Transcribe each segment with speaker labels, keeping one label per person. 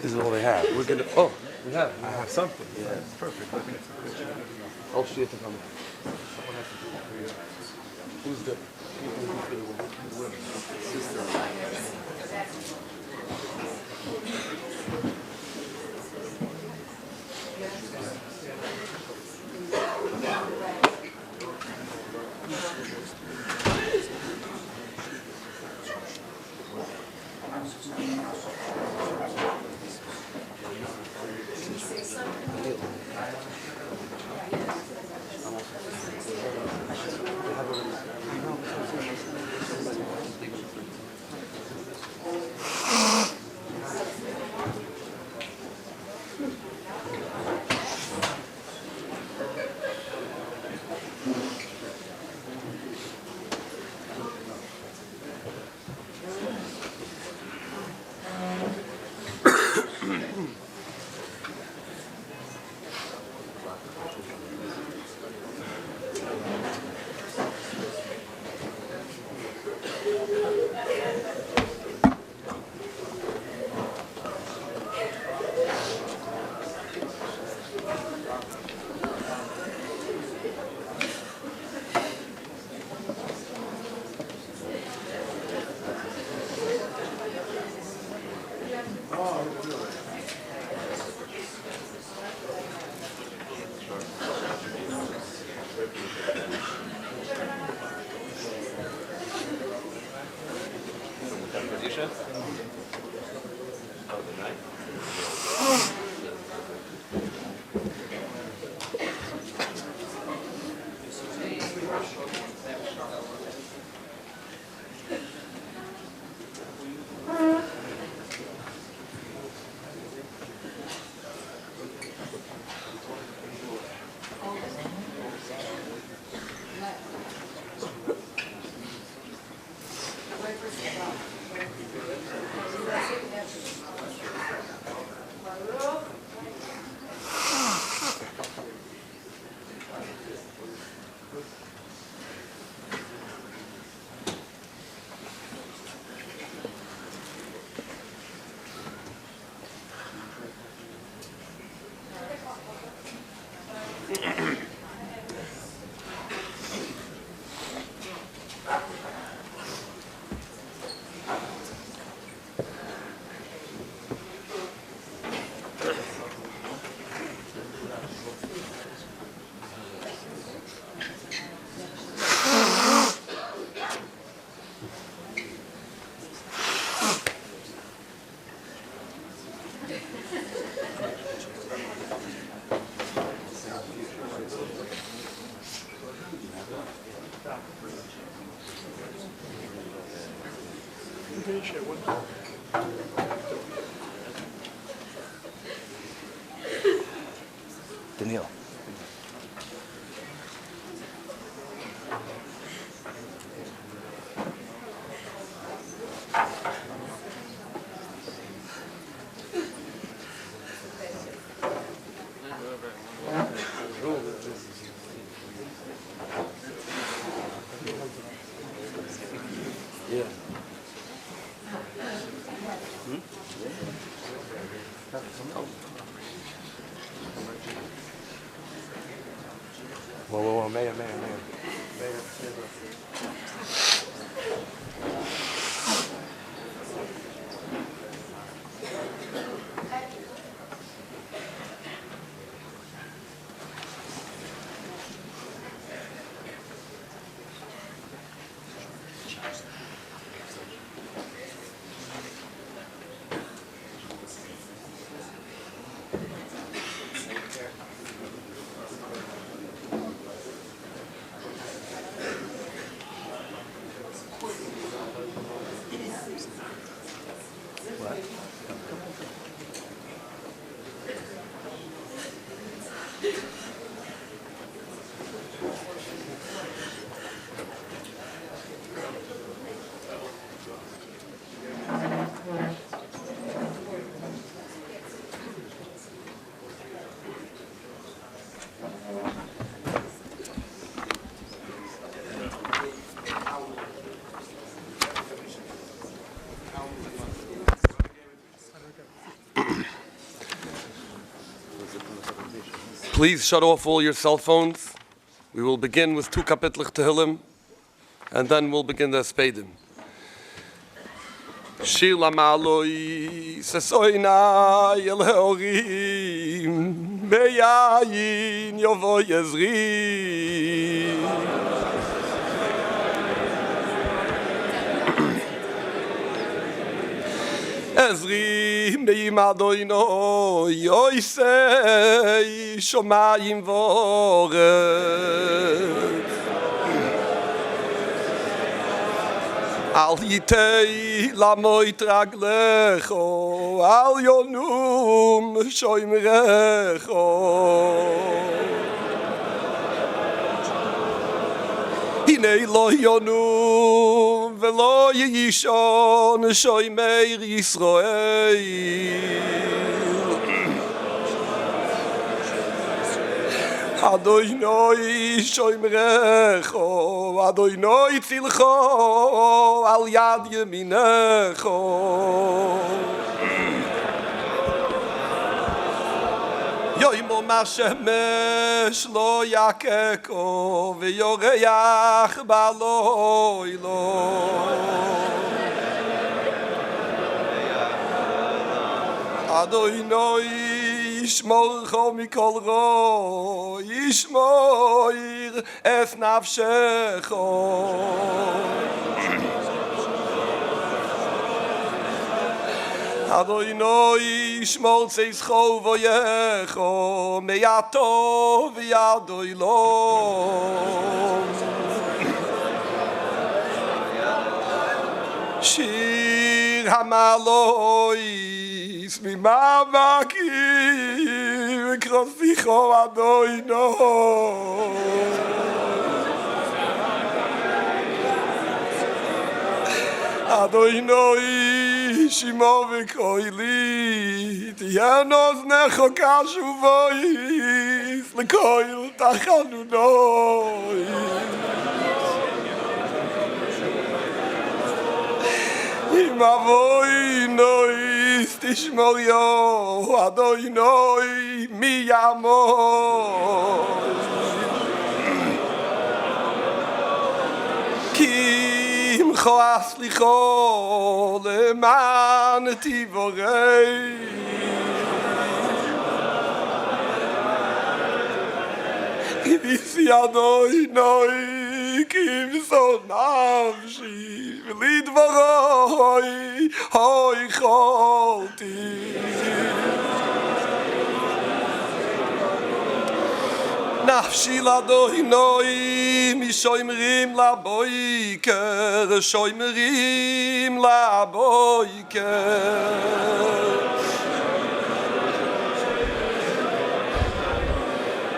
Speaker 1: This is all they have. We're gonna. Oh, we have.
Speaker 2: I have something.
Speaker 1: Yeah,
Speaker 2: It's perfect. Let me
Speaker 1: oh, shit, to come. Who's the? Daniel. Yeah. Whoa, man.
Speaker 2: Please shut off all your cell phones. We will begin with 2 Kapitlich Tehillim, and then we'll begin the Espedim. Shir Lamaloi Sesoina Yelhorim Beyayin Yovo Yezri Ezri Beim Adoino Yoisei Shomayim Voret Al yitei lamoy traglecho, al yonum shoymrecho. Hinei lo yonum velo yishon shoymer Yisroel. Adonai shoymrecho, Adonai tzilcho, al yad yeminecho. Yoimo mashemesh lo yakeko, veyoreach baloilo. Adonai Yishmor cho mikol ro, Yishmor es nafshecho. Adonai Yishmor tzeischo voyecho, meyato v'yadoilo. Shir hamaloi ממאבקים קרוסיכו אדוינו אדוינו שימו וקוילי תהיינו אוזנך קשובויס לקויל תחנונוי אם אבוינוי תשמור יו אדוני מי יעמוד כי עמך הסליחו למען תבורי כביסי אדוני כבשו נפשי ולדברוי הוי יכולתי נפשי לאדוני משומרים לבויקר שומרים לבויקר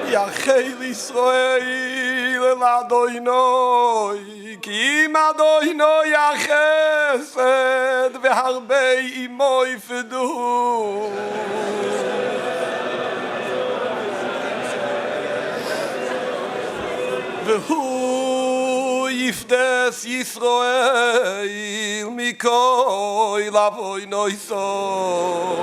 Speaker 2: יחל ישראל לאדוני כי אם אדוני יחסד והרבה עמו יפדו והוא יפדס ישראל מכל אבוינו יסוד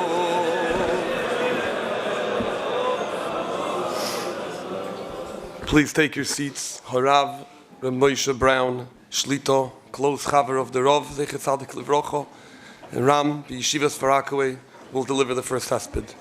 Speaker 2: Please take your seats. Harav, Moshe Brown, Shlito, close chaver of the Rov, Zecher Tzadik Livrocho, and Ram, the Yeshivas Farakaway, will deliver the first hesped.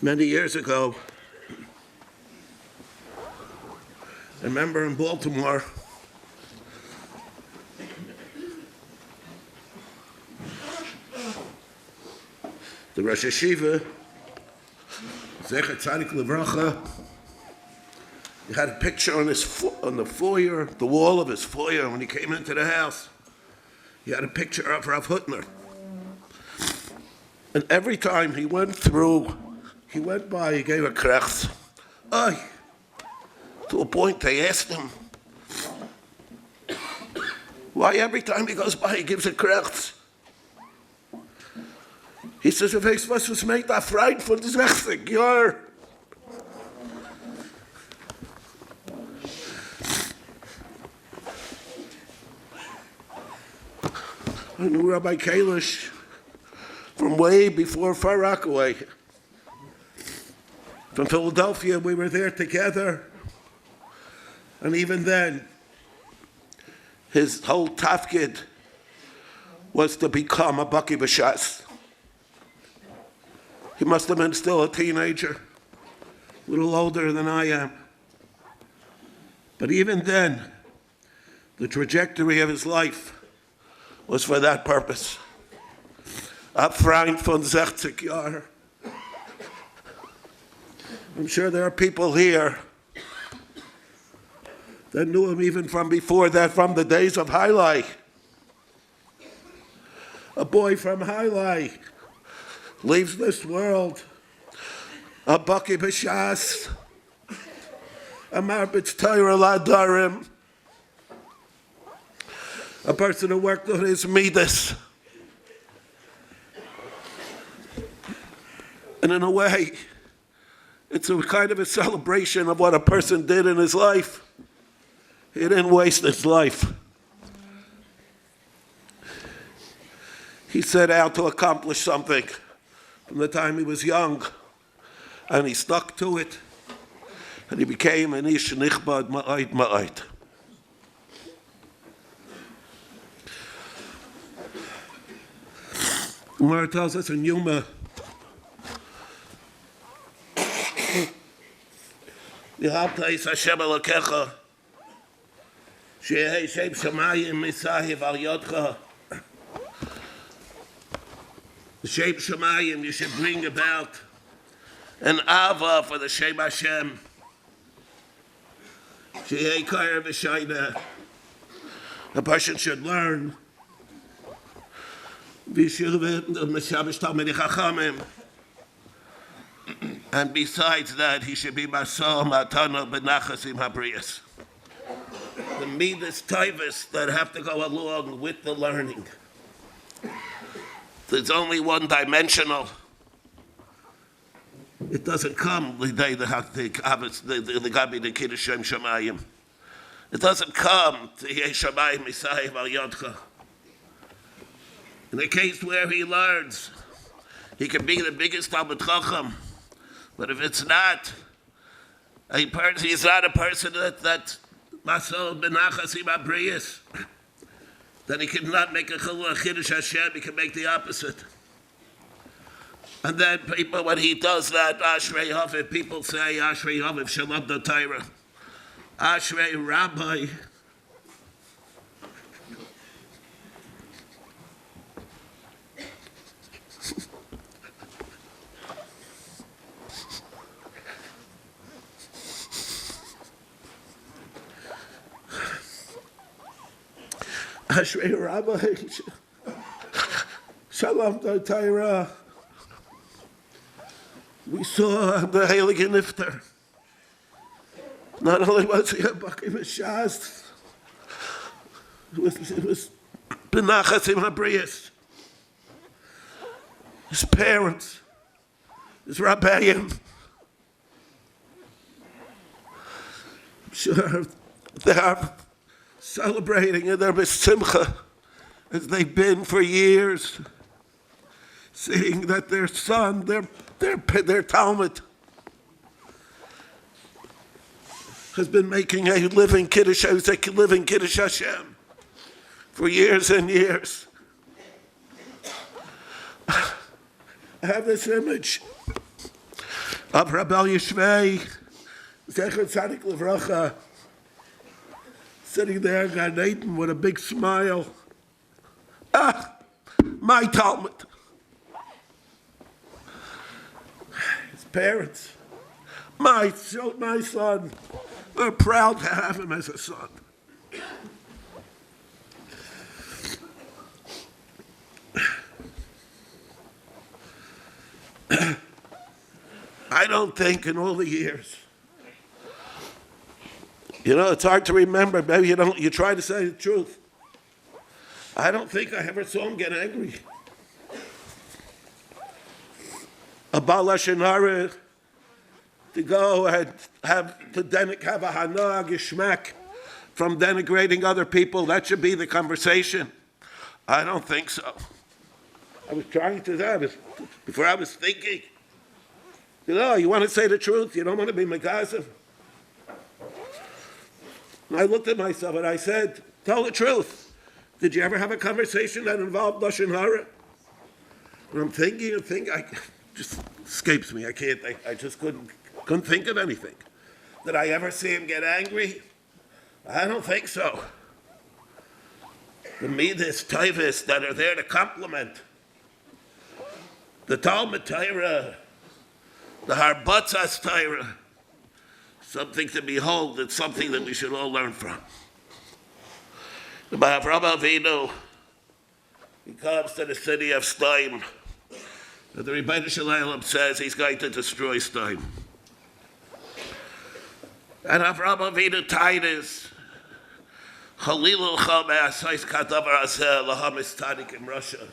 Speaker 3: Many years ago, remember in Baltimore, the Rosh Hashiva, Zecher Tzadik Livracha, he had a picture on the foyer, the wall of his foyer when he came into the house. He had a picture of Rav Hutner. And every time he went by, he gave a krechts. To a point they asked him, why every time he goes by he gives a krechts? He says, if ich was made that fright for the 60 Jahr. I knew Rabbi Kalish from way before Far Rockaway. From Philadelphia, we were there together. And even then, his whole tafkid was to become a Baki B'Shas. He must have been still a teenager, a little older than I am. But even then, the trajectory of his life was for that purpose. Ab Freund von 60 Jahr. I'm sure there are people here that knew him even from before that, from the days of Hailai. A boy from Hailai leaves this world, a Baki B'Shas, a Marbitz Torah Ladarim, a person who worked on his midas. And in a way, it's a kind of a celebration of what a person did in his life. He didn't waste his life. He set out to accomplish something from the time he was young, and he stuck to it, and he became an ish nichbad ma'ayt ma'ayt. Gemara tells us in Yuma, Yehavta is Hashem Elokecha, Shehei Shem Shamayim Misahiv Al Yodcha. The Shem Shamayim, you should bring about an Ava for the Shem Hashem. Shehei Kair V'Shayna. A person should learn. And besides that, he should be Masal Matana Benachasim Habrias. The midas taivas that have to go along with the learning. There's only one-dimensional. It doesn't come the day the Gabi the Kiddush Shem Shamayim. It doesn't come to Yeshamayim Misahiv Al Yodcha. In the case where he learns, he can be the biggest Talmid Chacham, but if it's not, he's not a person that Masol Benachasim Abriyas, then he cannot make a Chiddush Hashem, he can make the opposite. And then people, when he does that, Ashrei Haviv, people say, Ashrei Haviv Shalom the Torah. Ashrei Rabbi. Ashrei Rabbi, Shalom the Torah. We saw the Heilige Nifter. Not only was he a Baki B'Shas, it was Benachasim Habriyas. His parents, his Rabbayim. I'm sure they are celebrating in their B'Simcha as they've been for years, seeing that their son, their Talmud, has been making a living Kiddush Hashem for years and years. I have this image of Rabbi Yishvei, Zecher Tzadik Livracha. sitting there in Gan Eden with a big smile. Ah, my Talmud. His parents, my son, we're proud to have him as a son. I don't think in all the years, it's hard to remember. Maybe you try to say the truth. I don't think I ever saw him get angry. A Baal Lashon Hara to go and have a hana, geschmack from denigrating other people, that should be the conversation. I don't think so. I was trying to that before I was thinking. You want to say the truth, you don't want to be megazav. And I looked at myself and I said, tell the truth. Did you ever have a conversation that involved Lashon Hara? And I'm thinking, it just escapes me. I just couldn't think of anything. Did I ever see him get angry? I don't think so. The midas, taivas that are there to complement the Talmud Torah, the Harbatzas Torah, something to behold. It's something that we should all learn from. The Avraham Avinu, he comes to the city of Stein. And the Rebbeinu Shalom says he's going to destroy Stein. And Avraham Avinu tied his Chalil Me'asais Kadavar Azeh Lahamis Tadik in Russia.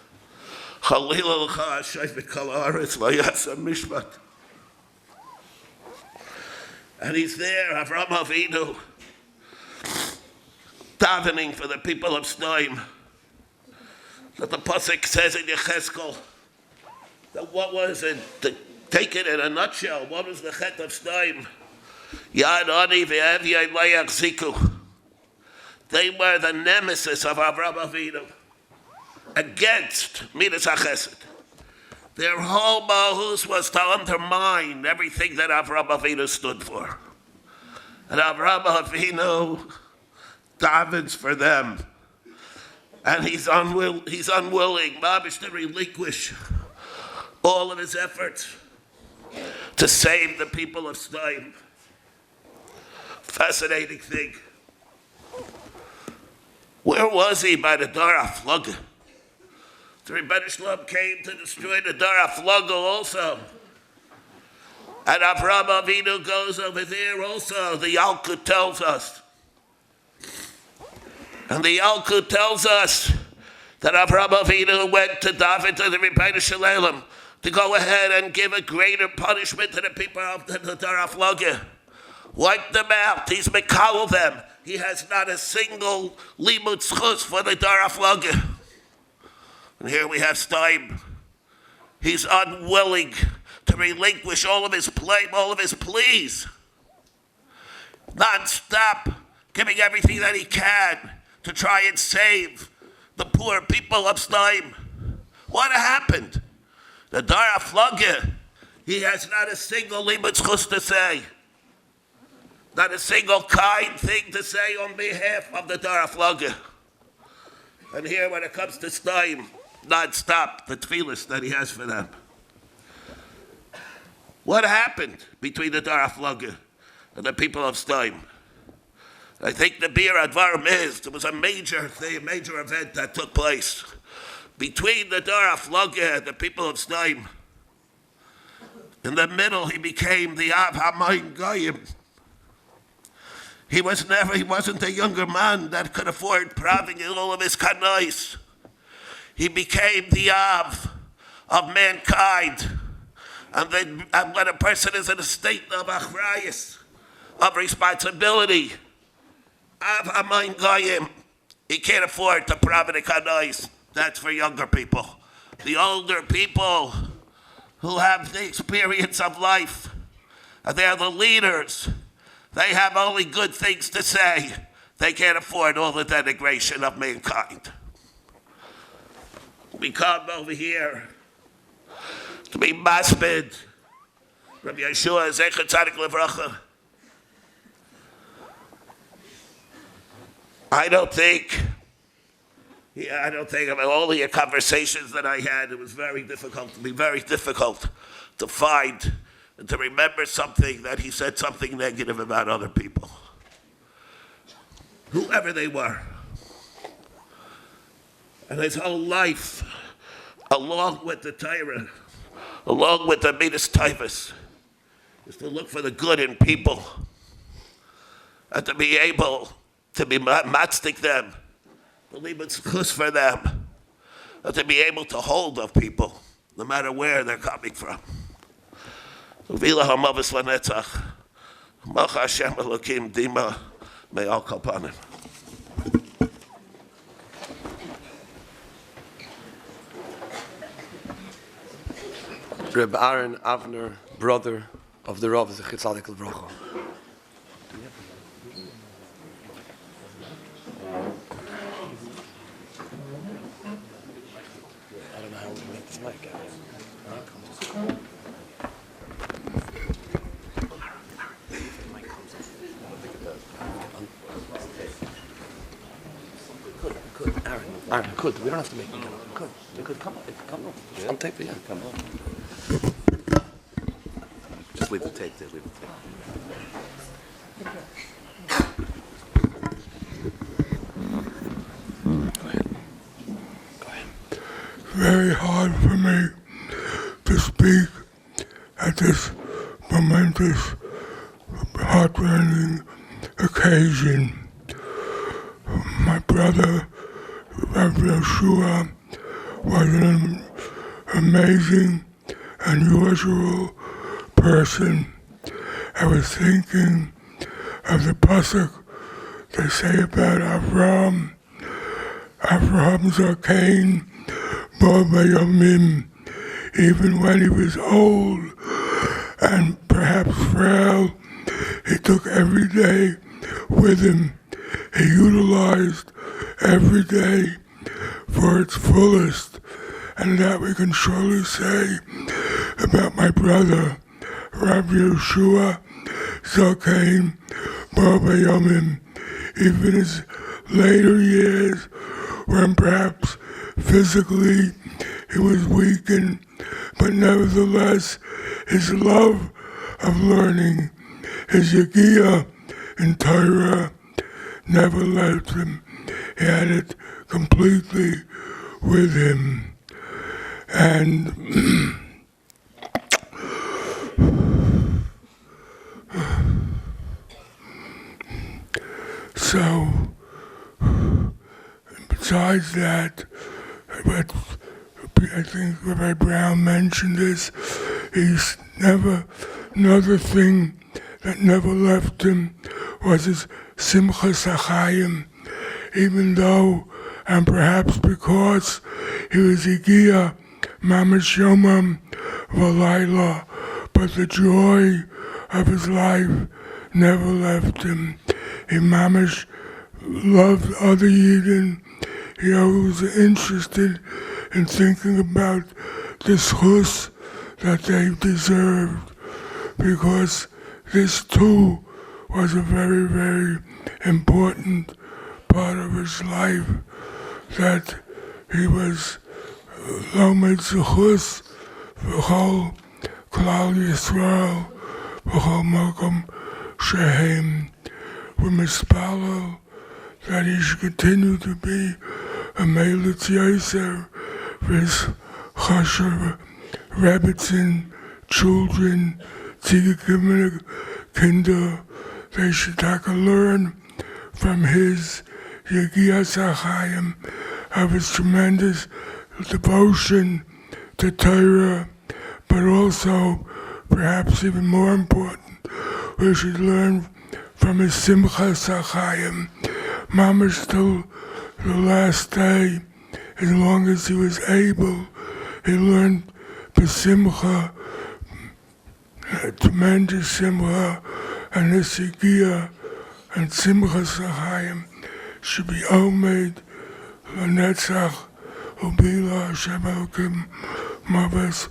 Speaker 3: Chalil Ha'ashaif V'Kal Haaretz V'Yasa Mishpat. And he's there, Avraham Avinu, davening for the people of Stein. That the Pasuk says in Yecheskel, that what was it, to take it in a nutshell, what was the chet of Stein? Yad Ani V'Evyai Layach Ziku. They were the nemesis of Avraham Avinu against Midas HaChesed. Their whole mahus was to undermine everything that Avraham Avinu stood for. And Avraham Avinu davens for them. And he's unwilling, Mabish, to relinquish all of his efforts to save the people of Stein. Fascinating thing. Where was he by the Dar HaFlaga? The Rebbeinu Shalom came to destroy the Dar HaFlaga also. And Avraham Avinu goes over there also, the Yalkut tells us. And the Yalkut tells us that Avraham Avinu went to David, to the Rebbeinu Shalom, to go ahead and give a greater punishment to the people of the Dar HaFlaga. Wipe them out. He's mekal them. He has not a single limud schus for the Dar HaFlaga. And here we have Stein. He's unwilling to relinquish all of his pleas. Non-stop, giving everything that he can to try and save the poor people of Stein. What happened? The Dar HaFlaga, he has not a single limud schus to say. Not a single kind thing to say on behalf of the Dar HaFlaga. And here when it comes to Stein, non-stop, the tefillas that he has for them. What happened between the Dar HaFlaga and the people of Stein? I think the Bir Advarim is, there was a major event that took place between the Dar HaFlaga and the people of Stein. In the middle, he became the Av HaMayin Goyim. He wasn't a younger man that could afford praving in all of his kanais. He became the Av of mankind. And when a person is in a state of achrayus, of responsibility, Av HaMayin Goyim, he can't afford to prav in the kanais. That's for younger people. The older people who have the experience of life, they're the leaders. They have only good things to say. They can't afford all the denigration of mankind. We come over here to be maspid from Yehoshua, Zecher Tzadik Levracha. I don't think of all the conversations that I had, it was very difficult to find and to remember something that he said something negative about other people, whoever they were. And his whole life, along with the Torah, along with the Midas Taivas, is to look for the good in people and to be able to be matzik them, believe it's good for them, and to be able to hold of people, no matter where they're coming from. Uvila hamavis lanetzach, malcha Hashem Elokim dima me'al kalpanim.
Speaker 2: Reb Aaron Avner, brother of the Rav Zechir Tzadik Livrocha.
Speaker 1: I don't know how we make this mic out. Aaron, it could. We don't have to make it come up. It could. It could come up. It could come up. Yeah. On tape, yeah. Come up. Just leave the tape there. Leave the tape. Go ahead. Go ahead.
Speaker 4: Very hard for me to speak at this momentous, heart-rending occasion. My brother, Rav Yehoshua, was an amazing, unusual person. I was thinking of the pasuk they say about Avram Zakein, Bo Bayomim, even when he was old and perhaps frail, he took every day with him. He utilized every day for its fullest, and that we can surely say about my brother, Rav Yehoshua Zakein Bo Bayomim, even his later years, when perhaps physically he was weakened, but nevertheless his love of learning, his yagia in Torah, never left him. He had it completely with him. And so, besides that, but I think Rabbi Brown mentioned this, he's another thing that never left him was his simchas hachayim, even though, and perhaps because he was Igia mamash yomam v'layla, but the joy of his life never left him. He mamash loved other Yidden. He always was interested in thinking about the schus that they deserved, because this too was a very, very important part of his life, that he was lomed schus v'chol klal Yisrael v'chol makom shehem. We mispalel that he should continue to be a Melitz Yosef for his chashav Rebbitzin children, Tziddikim kinder. They should learn from his Yegias HaChaim, of his tremendous devotion to Torah, but also, perhaps even more important, we should learn from his Simchas HaChaim, mamash till the last day, as long as he was able. He learned the Simcha, tremendous Simcha, and this Yegiah and Simchas HaChaim should be omed l'netzach ubila Hashem Elokim maves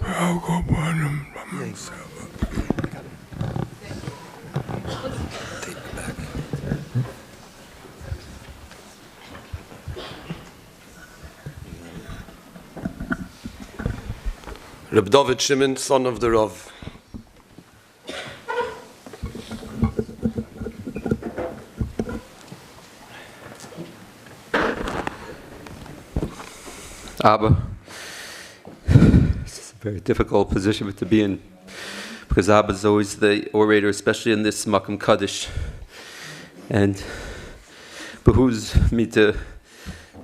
Speaker 4: v'al kol banim.
Speaker 2: Reb David Shimon, son of the Rav.
Speaker 5: Abba, it's a very difficult position to be in, because Abba is always the orator, especially in this Makam Kaddish, and behooves me to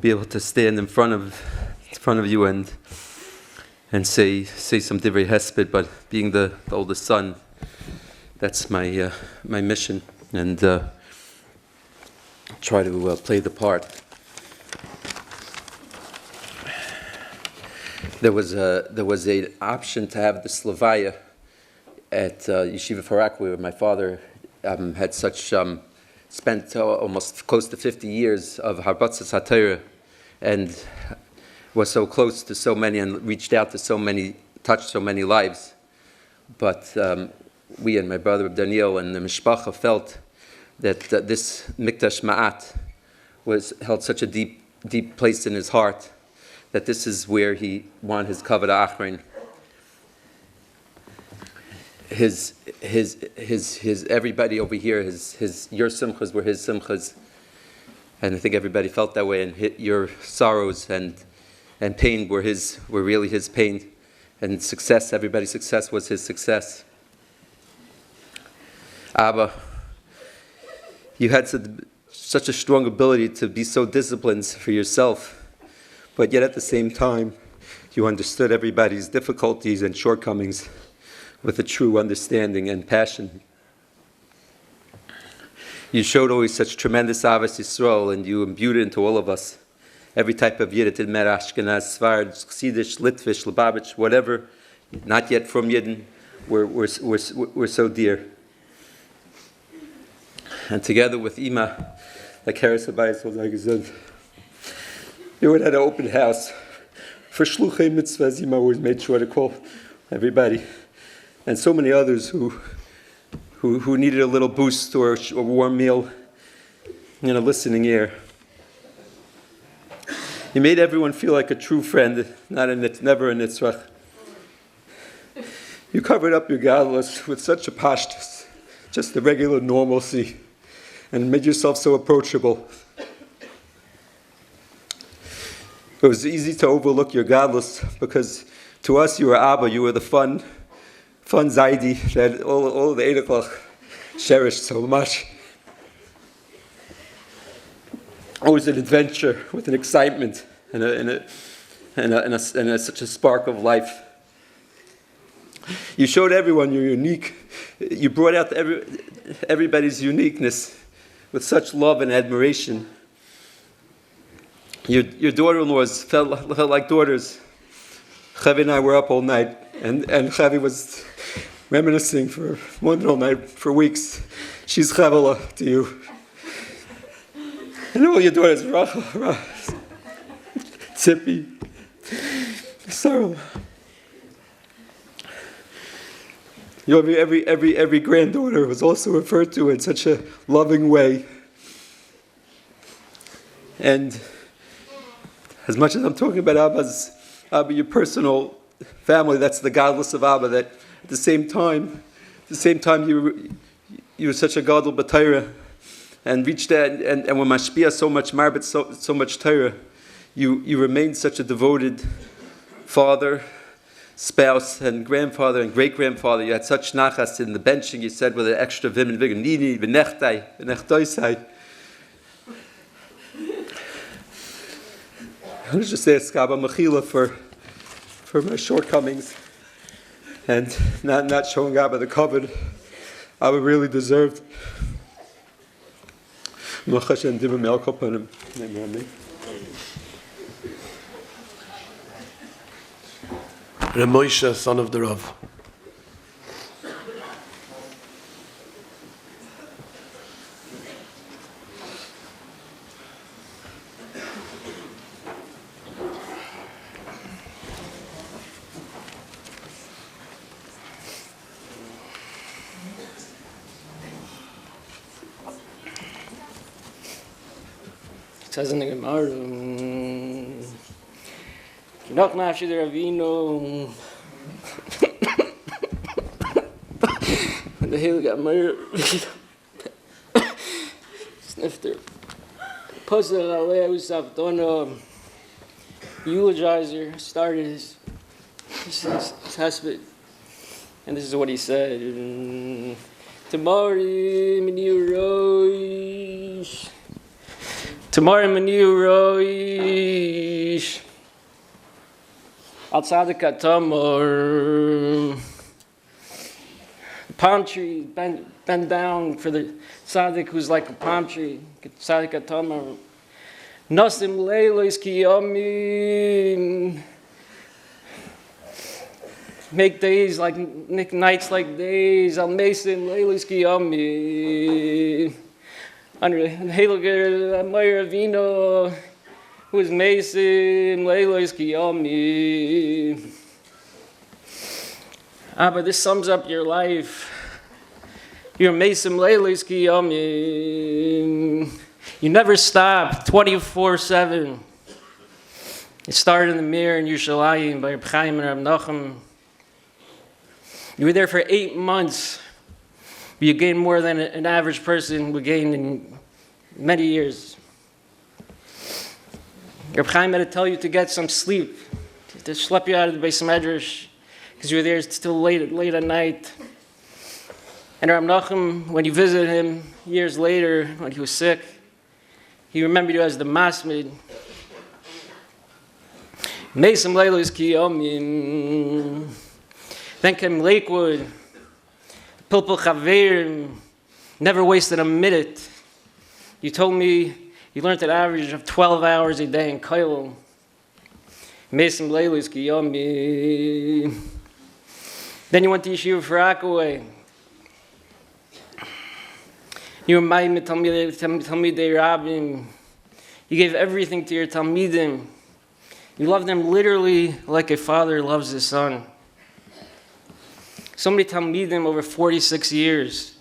Speaker 5: be able to stand in front of you and say some divrei hesped, but being the oldest son, that's my mission, and try to play the part. There was an option to have this Levaya at Yeshiva Farak, where my father had spent almost close to 50 years of Harbatzas HaTorah, and was so close to so many and reached out to so many, touched so many lives. But we and my brother Daniel and the Mishpacha felt that this Mikdash Ma'at held such a deep place in his heart, that this is where he wanted his kavod achron. His everybody over here, your simchas were his simchas, and I think everybody felt that way. And your sorrows and pain were really his pain, and success, everybody's success was his success. Abba, you had such a strong ability to be so disciplined for yourself, but yet at the same time, you understood everybody's difficulties and shortcomings with a true understanding and passion. You showed always such tremendous Avos Yisrael, and you imbued it into all of us. Every type of Yid, it didn't matter, Ashkenaz, Sfard, Chassidish, Litvish, Lubavitch, whatever, not yet from Yidden, we're so dear. And together with Ima, like Harris Abayis was like said, you would have an open house. For Shluchei Mitzvahs, Ima always made sure to call everybody. And so many others who needed a little boost or a warm meal and a listening ear. You made everyone feel like a true friend, never a nitzrach. You covered up your gadlus with such a pashtus, just the regular normalcy, and made yourself so approachable. It was easy to overlook your gadlus, because to us you were Abba, you were the fun Zaidi that all the Eideklach cherished so much. Always an adventure with an excitement and such a spark of life. You showed everyone you're unique. You brought out everybody's uniqueness with such love and admiration. Your daughter-in-laws felt like daughters. Chavi and I were up all night, and Chavi was reminiscing for one whole night for weeks. She's Chavala to you. And all your daughters, Rachel, Tzipi, Sarah. Every granddaughter was also referred to in such a loving way. And as much as I'm talking about Abba, your personal family, that's the godless of Abba, that at the same time you were such a godly b'Torah, and reached that, and when mashpia so much marbet, so much Torah, you remained such a devoted father, spouse, and grandfather and great-grandfather. You had such nachas in the benching, you said, with an extra vim and vigor, nini, v'nechtoisai. I was just ask Abba Mechila for my shortcomings and not showing Abba the covered Abba really deserved.
Speaker 2: Moshe, son of the Rav.
Speaker 6: It says in the Gemara, Noch nafshi the Ravino, the Hail got murdered. Snifter. Pasuk Alei Usavdono, eulogizer, started his husband. And this is what he said. Tomorrow, Roish. Outside the Katamor. Palm tree, bend down for the tzaddik who's like a palm tree. Tzaddik Katamor. Nosim leilos ki yomim. Make days like nights like days. Al mesim leilos ki yomim. Under Halager Meir Avino, who is mesim leilos ki yomim. But this sums up your life. You're mesim leilos ki yomim. You never stop, 24/7. It started in the mirror in Yerushalayim by Reb Chaim and Reb Nachum. You were there for 8 months. But you gained more than an average person would gain in many years. Reb Chaim had to tell you to get some sleep, to schlep you out of the Beis Medrash, because you were there still late at night. And Reb Nachum, when you visited him years later, when he was sick, he remembered you as the masmid. Mesim leilos ki yomim. Then came Lakewood. Pilpul Chaverim. Never wasted a minute. You told me you learned an average of 12 hours a day in Koilo. Mesim leilos ki yomim. Then you went to Yeshiva for Akaway. You were Mayim Talmidei Rabbim. You gave everything to your Talmidim. You loved them literally like a father loves his son. So many Talmidim over 46 years.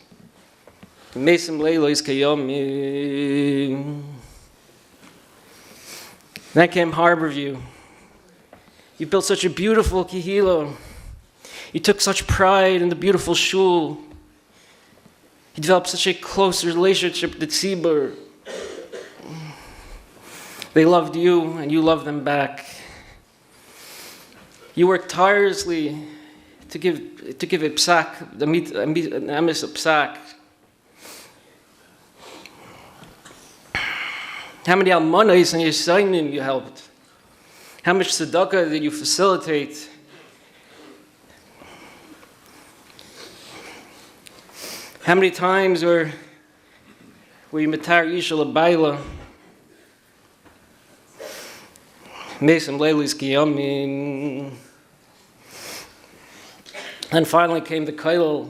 Speaker 6: Mesim leilos kayomim. Then came Harborview. You built such a beautiful kihilo. You took such pride in the beautiful shul. You developed such a close relationship with the tzibur. They loved you, and you loved them back. You worked tirelessly to give a psak, the emes of psak. How many almanos and yesaynim you helped? How much tzedakah did you facilitate? How many times were you matar isha l'bayla? Mesim leilos ki yomim. And finally came the Koilel.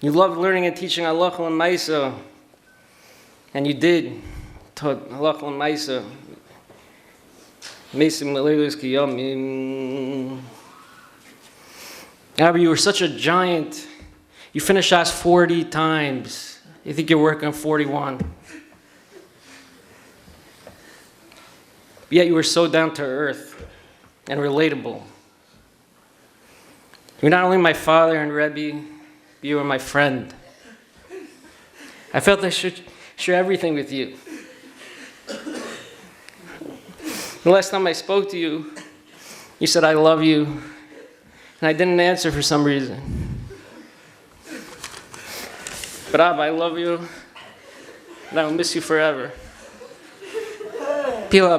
Speaker 6: You loved learning and teaching halacha and ma'isa, and you did taught halacha and ma'isa. Mesim leilos ki yomim. However, you were such a giant. You finished Shas 40 times. You think you're working on 41. Yet you were so down to earth and relatable. You're not only my father and Rebbe, but you were my friend. I felt I should share everything with you. The last time I spoke to you, you said, I love you. And I didn't answer for some reason. But Abba, I love you, and I will miss you forever. Pila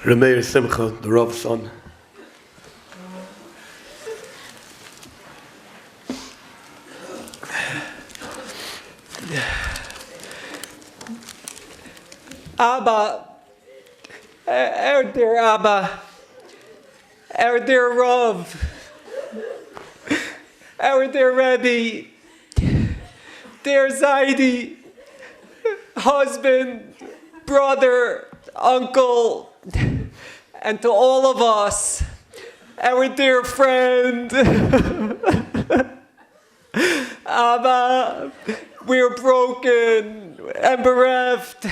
Speaker 2: Remeir Simcha, the Rav's son.
Speaker 7: Abba, our dear Abba, our dear Rav, our dear Rebbe, dear Zaidi, husband, brother, uncle, and to all of us, our dear friend, Abba, We are broken and bereft.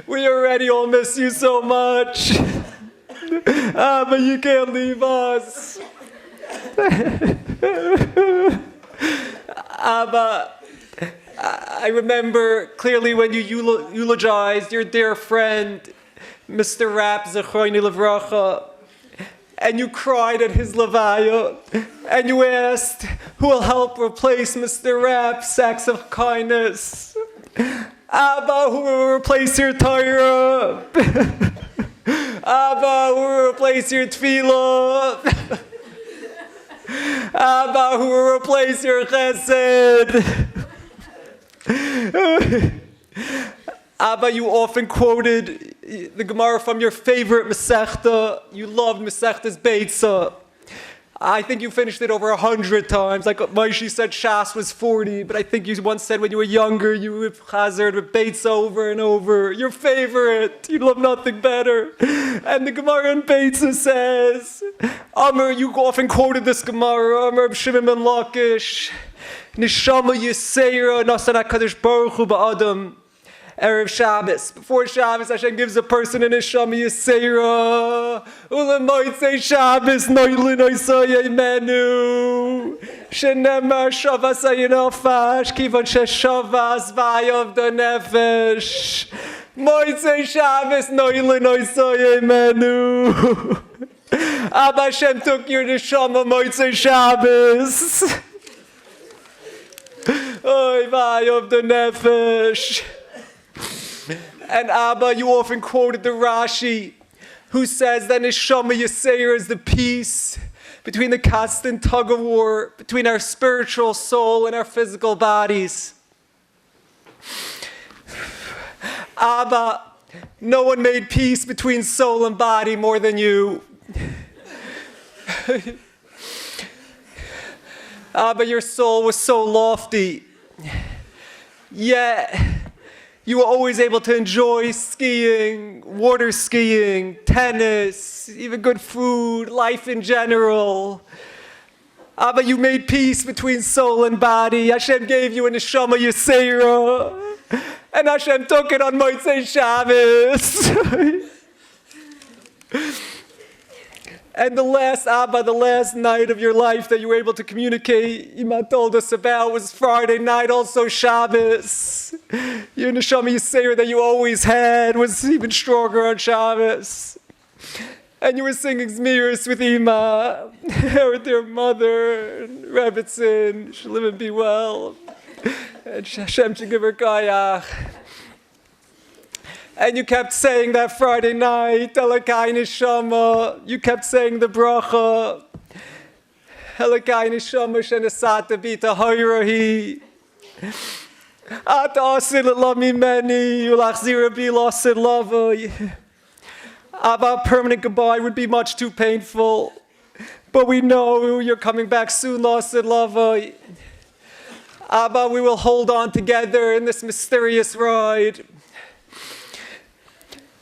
Speaker 7: We already all miss you so much. But you can't leave us. Abba, I remember clearly when you eulogized your dear friend, Mr. Rapp, Zechroini Levracha, and you cried at his Levaya, and you asked who will help replace Mr. Rapp's acts of kindness. Abba, who will replace your Torah? Abba, who will replace your Tefillah? Abba, who will replace your Chesed? Abba, you often quoted the Gemara from your favorite Masechta. You loved Masechta's Beitza. I think you finished it over 100 times. Like Moshe said, Shas was 40, but I think you once said when you were younger, you would Chazer with Beitza over and over. Your favorite. You love nothing better. And the Gemara in Beitza says, Amr, you often quoted this Gemara, Amr Shimon ben Lakish, Nishama Yisera Nasana Kadosh Baruch Hu Ba'adam. Erev Shabbos. Before Shabbos, Hashem gives a person an Neshama Yisera. Ulemoitze Shabbos, Noili Noisoye Menu. Shenemar Shavas Ayinofash, Kivon Sheshavas Vayav the Nefesh. Moitze Shabbos, Noili Noisoye Menu. Abba Hashem took your Neshama Moitze Shabbos. Oy Vayav the Nefesh. And Abba, you often quoted the Rashi, who says that Neshama Yisera is the peace between the constant tug of war between our spiritual soul and our physical bodies. Abba, no one made peace between soul and body more than you. Abba, your soul was so lofty, yet you were always able to enjoy skiing, water skiing, tennis, even good food, life in general. But you made peace between soul and body. Hashem gave you a Neshama Yisera, and Hashem took it on Motzei Shabbos. And the last night of your life that you were able to communicate, Ima told us about, was Friday night, also Shabbos. Your Neshama Yisera that you always had was even stronger on Shabbos. And you were singing Zmiris with Ima, her dear mother, and Rebbitzin, she'll live and be well. And Hashem should give her kayach. And you kept saying that Friday night, Elokai Neshama, you kept saying the bracha, Elokai Neshama shenesata bita hayrahi, Ata asid la mimeni, ulachzira bi lasid lava. Abba, permanent goodbye would be much too painful, but we know you're coming back soon, lasid lava. Abba, we will hold on together in this mysterious ride.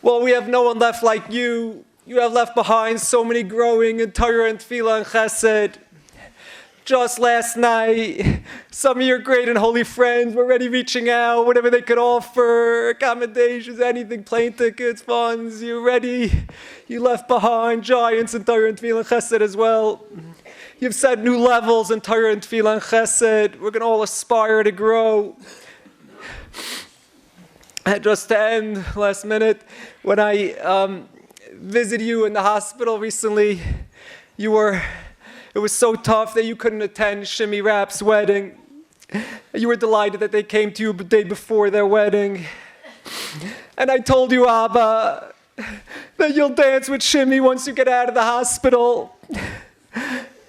Speaker 7: Well, we have no one left like you. You have left behind so many growing in Torah and Tefillah and Chesed. Just last night, some of your great and holy friends were already reaching out, whatever they could offer, accommodations, anything, plane tickets, funds. You left behind giants in Torah and Tefillah and Chesed as well. You've set new levels in Torah and Tefillah and Chesed. We're going to all aspire to grow. And just to end, last minute, when I visited you in the hospital recently, it was so tough that you couldn't attend Shimmy Rapp's wedding. You were delighted that they came to you the day before their wedding. And I told you, Abba, that you'll dance with Shimmy once you get out of the hospital.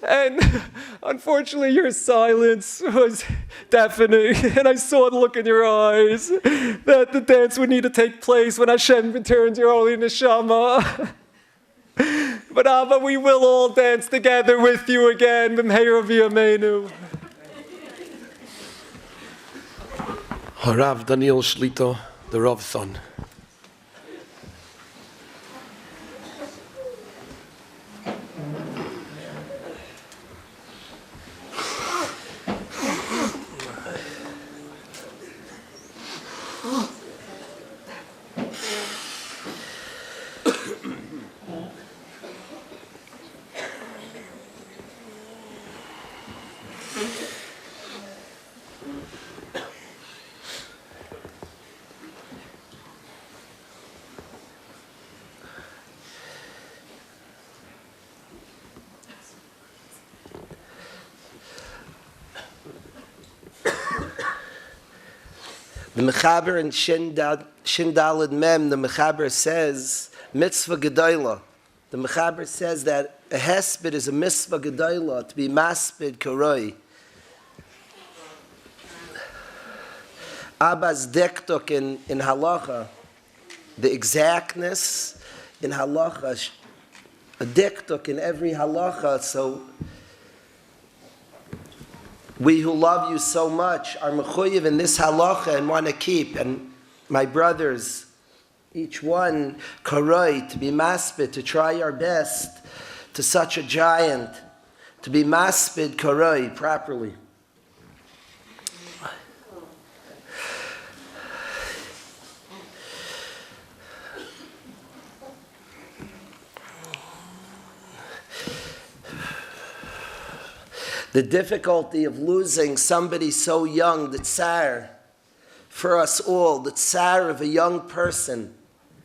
Speaker 7: And unfortunately, your silence was deafening, and I saw the look in your eyes that the dance would need to take place when Hashem returns your holy neshama. But Abba, we will all dance together with you again. B'mheira v'yameinu.
Speaker 2: Harav Daniel Shlito, the Rav's son.
Speaker 8: The Mechaber in Shindalid Mem, the Mechaber says, mitzvah gedola. The Mechaber says that a hesped is a mitzvah gedola, to be maspid koroi. Abba's dektok in halacha, the exactness in halacha, a dektok in every halacha, so we who love you so much are mechuyev in this halacha and want to keep. And my brothers, each one, karoi, to be maspid, to try our best to such a giant, to be maspid karoi properly. The difficulty of losing somebody so young, the tsar, for us all, the tsar of a young person,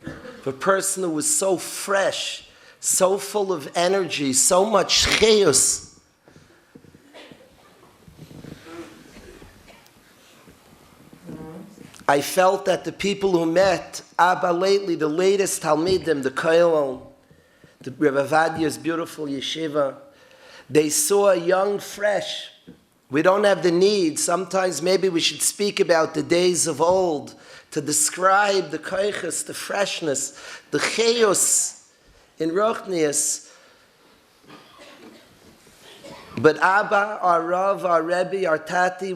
Speaker 8: of a person who was so fresh, so full of energy, so much chayus. I felt that the people who met Abba lately, the latest Talmidim, the Koilon, the Rebbe Vadia's beautiful yeshiva, they saw a young, fresh. We don't have the need. Sometimes maybe we should speak about the days of old to describe the koiches, the freshness, the chayos in Rochnius. But Abba, our Rav, our Rebbe, our Tati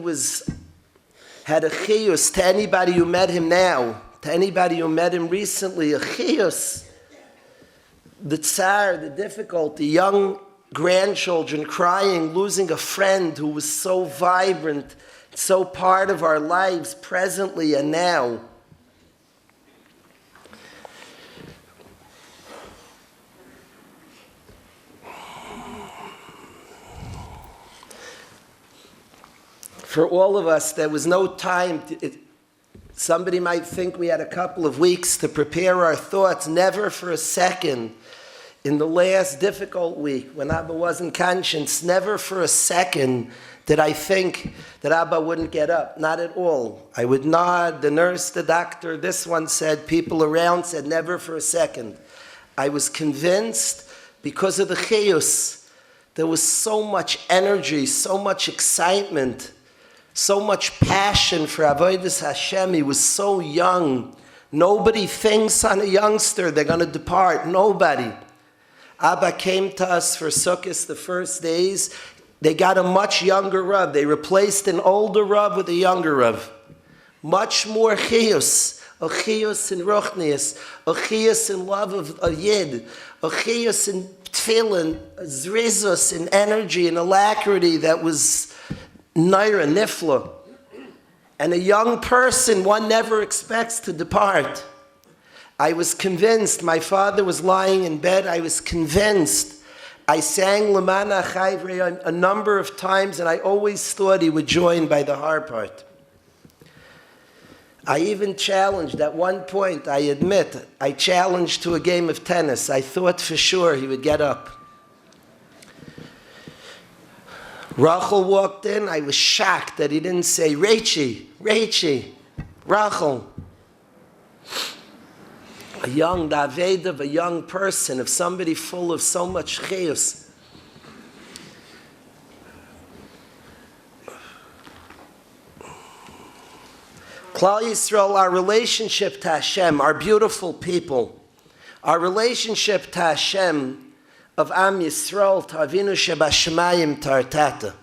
Speaker 8: had a chayos to anybody who met him now, to anybody who met him recently, a chayos. The tsar, the difficulty, young grandchildren crying, losing a friend who was so vibrant, so part of our lives presently and now. For all of us, there was no time. Somebody might think we had a couple of weeks to prepare our thoughts. Never for a second. In the last difficult week, when Abba wasn't conscious, never for a second did I think that Abba wouldn't get up. Not at all. I would nod, the nurse, the doctor, this one said, people around said, never for a second. I was convinced because of the chayus. There was so much energy, so much excitement, so much passion for Avodas Hashem. He was so young. Nobody thinks on a youngster they're going to depart. Nobody. Abba came to us for Sukkot the first days. They got a much younger Rav. They replaced an older Rav with a younger Rav. Much more chiyus, a chiyus in Rochnius, a chiyus in love of a Yid, a chiyus in tefillin, a zrizus in energy and alacrity that was naira, nifla. And a young person one never expects to depart. I was convinced, my father was lying in bed, I was convinced. I sang Lamana Chayvrei a number of times, and I always thought he would join by the har part. I even challenged, at one point, I admit, I challenged to a game of tennis. I thought for sure he would get up. Rachel walked in, I was shocked that he didn't say, Rachel, Rachel. A young Daved of a young person, of somebody full of so much chayus. Klal Yisrael, our relationship to Hashem, our beautiful people, our relationship to Hashem of Am Yisrael, to Avinu Shebashamayim, to our Tata.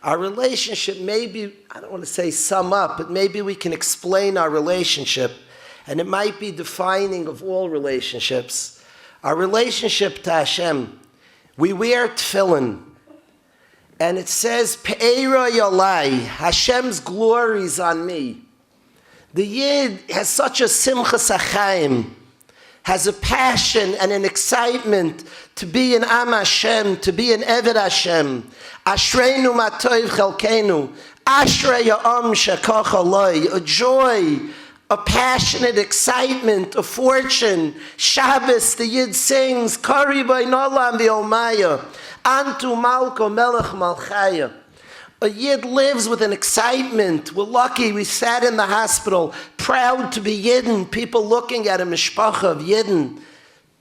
Speaker 8: Our relationship, maybe, I don't want to say sum up, but maybe we can explain our relationship. And it might be defining of all relationships. Our relationship to Hashem. We wear tefillin. And it says, Pe'era Yalai, Hashem's glory is on me. The Yid has such a simchas achayim, has a passion and an excitement to be an Am Hashem, to be an Eved Hashem. Ashreinu matoiv chelkeinu. Ashrei ha'am shekach aloi. A joy, a passionate excitement, a fortune. Shabbos, the Yid sings, Kari b'nolam v'olmaya, Antu malko melech malchaya. A Yid lives with an excitement. We're lucky. We sat in the hospital, proud to be Yidden. People looking at a mishpacha of Yidden.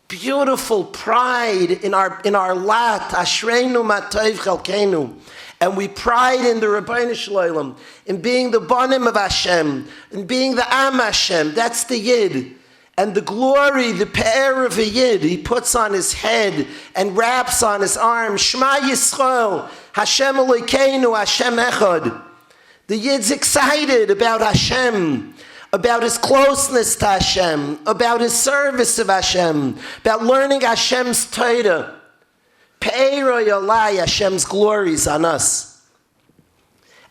Speaker 8: Beautiful pride in our lat. Ashreinu matayv chalkeinu. And we pride in the Rabbeinu Shalom, in being the banim of Hashem, in being the Am Hashem. That's the Yid. And the glory, the pe'er of a Yid, he puts on his head and wraps on his arm. Shema Yisrael, Hashem Elokeinu, Hashem Echad. The Yid's excited about Hashem, about his closeness to Hashem, about his service of Hashem, about learning Hashem's Torah. Pe'er Yalai, Hashem's glories on us.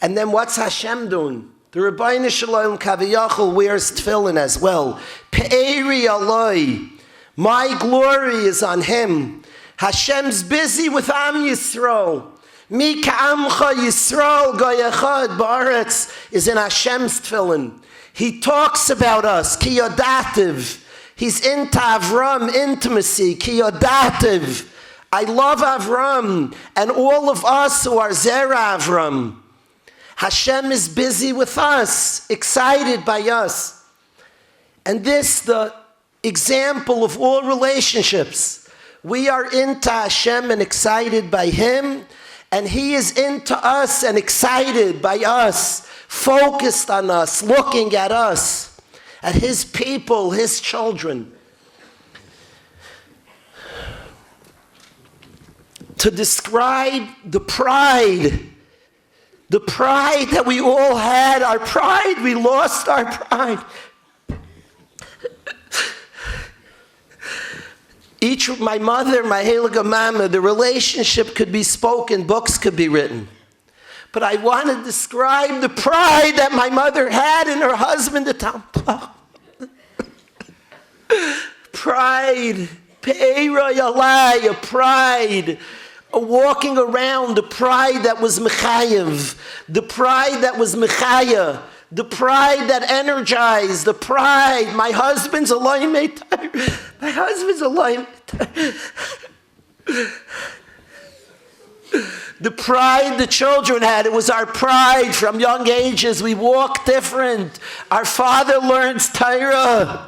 Speaker 8: And then what's Hashem doing? The Rabbeinu Shalom Kaviyachal wears tefillin as well. Pe'eri Aloi, my glory is on him. Hashem's busy with Am Yisrael. Mi ka'amcha Yisrael goyachad ba'aretz is in Hashem's tefillin. He talks about us, ki yodativ. He's into Avram, intimacy, ki yodativ. I love Avram and all of us who are Zera Avram. Hashem is busy with us, excited by us. And this, the example of all relationships. We are into Hashem and excited by Him, and He is into us and excited by us, focused on us, looking at us, at His people, His children. To describe the pride that we all had, our pride, we lost our pride. My mother, my Heilige Mama, the relationship could be spoken, books could be written. But I want to describe the pride that my mother had in her husband, the Talmud. Pride, Pe'era Yalai, a pride. Walking around, the pride that was Mechayev, the pride that was Mechaya, the pride that energized, the pride. My husband's a loyim. My husband's a loyim. The pride the children had, it was our pride from young ages. We walk different. Our father learns Torah.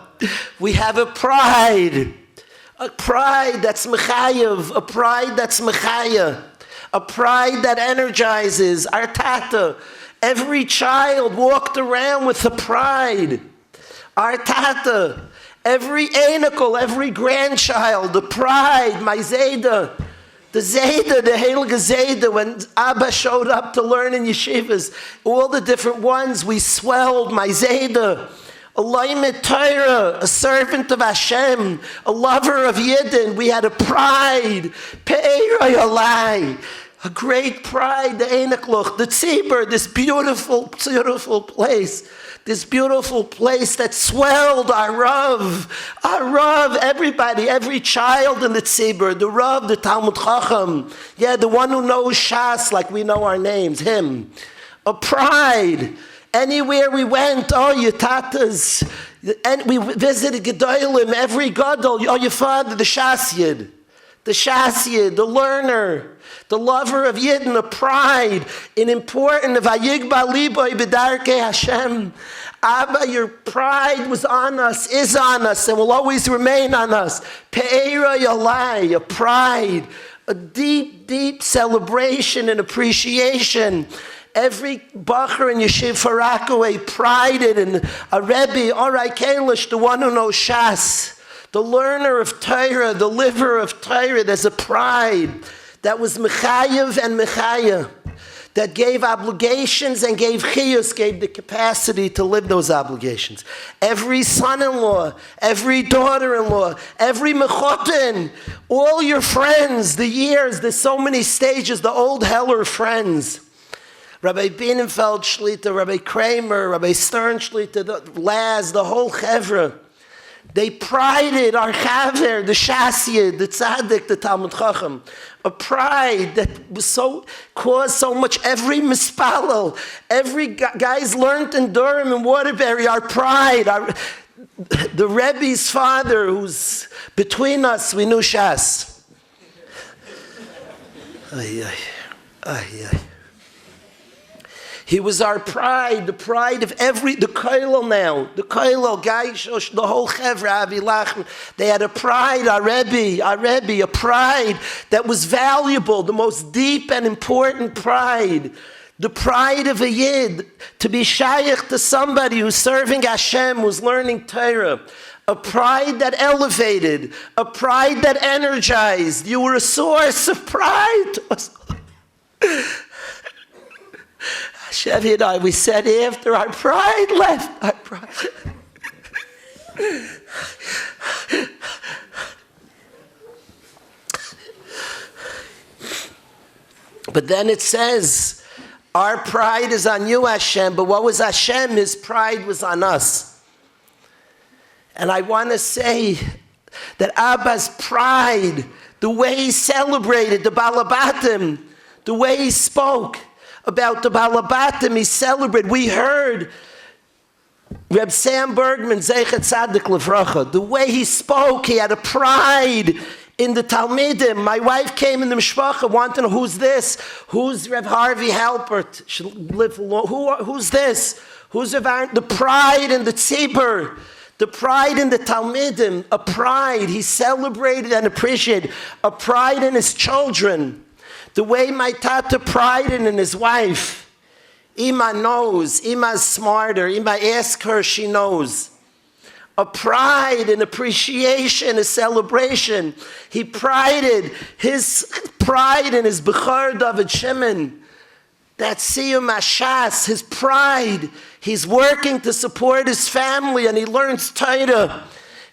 Speaker 8: We have a pride. A pride that's mechayev, a pride that's mechaya, a pride that energizes. Our tata, every child walked around with a pride. Our tata, every anikel, every grandchild, the pride, my Zayda, the Zayda, the Heilige Zayda, when Abba showed up to learn in yeshivas, all the different ones, we swelled, my Zayda. A loimet Torah, a servant of Hashem, a lover of Yidden. We had a pride, Pe'era Yalai, a great pride, the Einekluch, the Tzibur, this beautiful, beautiful place. This beautiful place that swelled our Rav, everybody, every child in the Tzibur, the Rav, the Talmud Chacham, the one who knows Shas like we know our names, him. A pride. Anywhere we went, your tatas, and we visited Gedolim, every Gadol, your father, the Shasyid, the learner, the lover of Yidden, a pride, an important of Vayigba Liboy B'darkei Hashem. Abba, your pride was on us, is on us, and will always remain on us. Pe'era Yalai, a pride, a deep, deep celebration and appreciation. Every bacher in Yeshiv Farakaway prided in a Rebbe, Orai Kalish, the one who knows Shas, the learner of Torah, the liver of Torah. There's a pride that was Mechayev and Mechaya, that gave obligations and gave chiyus, gave the capacity to live those obligations. Every son-in-law, every daughter-in-law, every mechoten, all your friends, the years, there's so many stages, the old Heller friends. Rabbi Bienenfeld Shlita, Rabbi Kramer, Rabbi Stern Shlita, the Laz, the whole Chevra. They prided our Chaver, the Shasyid, the Tzaddik, the Talmud Chacham. A pride that was caused so much. Every mispalel, every guys learned in Durham and Waterbury, our pride, the Rebbe's father who's between us, we knew Shas. Ay, ay, ay, ay. He was our pride, the pride of the Koilel now, the Koilel, Gaishosh, the whole Chevra, Avilach. They had a pride, our Rebbe, a pride that was valuable, the most deep and important pride. The pride of a Yid, to be shaykh to somebody who's serving Hashem, who's learning Torah. A pride that elevated, a pride that energized. You were a source of pride. Chevy and I, we said after our pride left, our pride. But then it says, our pride is on you, Hashem, but what was Hashem? His pride was on us. And I want to say that Abba's pride, the way he celebrated the Balabatim, the way he spoke about the Balabatim, he celebrated. We heard Reb Sam Bergman, Zeichet Tzadik Levracha, the way he spoke, he had a pride in the Talmidim. My wife came in the Mishpacha, wanted to know, who's this? Who's Reb Harvey Halpert? Who's this? Who's Reb Aaron? The pride in the Tzibur, the pride in the Talmidim, a pride he celebrated and appreciated, a pride in his children. The way my tata prided in his wife. Ima knows. Ima's smarter. Ima asks her, she knows. A pride, an appreciation, a celebration. He prided his pride in his Bechor David Shimon. That Siyum Ashas, his pride. He's working to support his family and he learns Torah.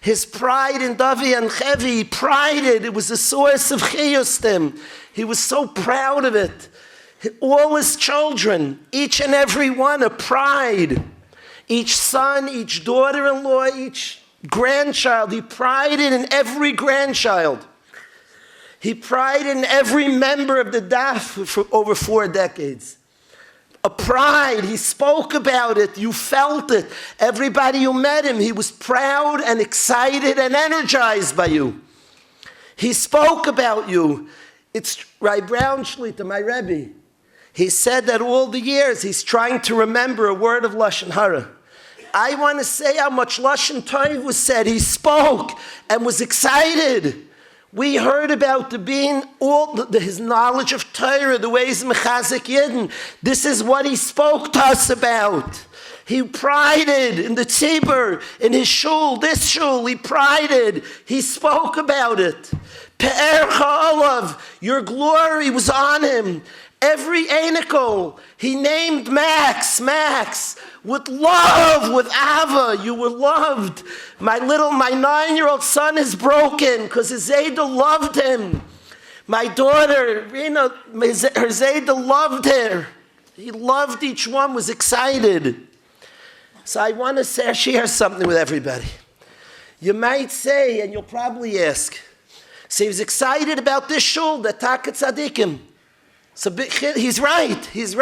Speaker 8: His pride in Davi and Chevi, he prided. It was a source of chiyus to him. He was so proud of it. All his children, each and every one, a pride. Each son, each daughter-in-law, each grandchild, he prided in every grandchild. He prided in every member of the daf for over 4 decades. A pride, he spoke about it, you felt it. Everybody who met him, he was proud and excited and energized by you. He spoke about you. It's Rai Brown Shlita, my Rebbe. He said that all the years he's trying to remember a word of Lashon Hara. I want to say how much Lashon Tov was said. He spoke and was excited. We heard about his knowledge of Torah, the ways Mechazik Yidden. This is what he spoke to us about. He prided in the tzibur, in his shul, this shul, he prided. He spoke about it. Pe'er Cha'olav, your glory was on him. Every anicle, he named Max, with love, with Ava, you were loved. My 9-year-old son is broken because his Zayda loved him. My daughter, Rina, her Zayda loved her. He loved each one, was excited. So I want to share something with everybody. You might say, and you'll probably ask, so he was excited about this shul, the Taka Tzadikim. So he's right. His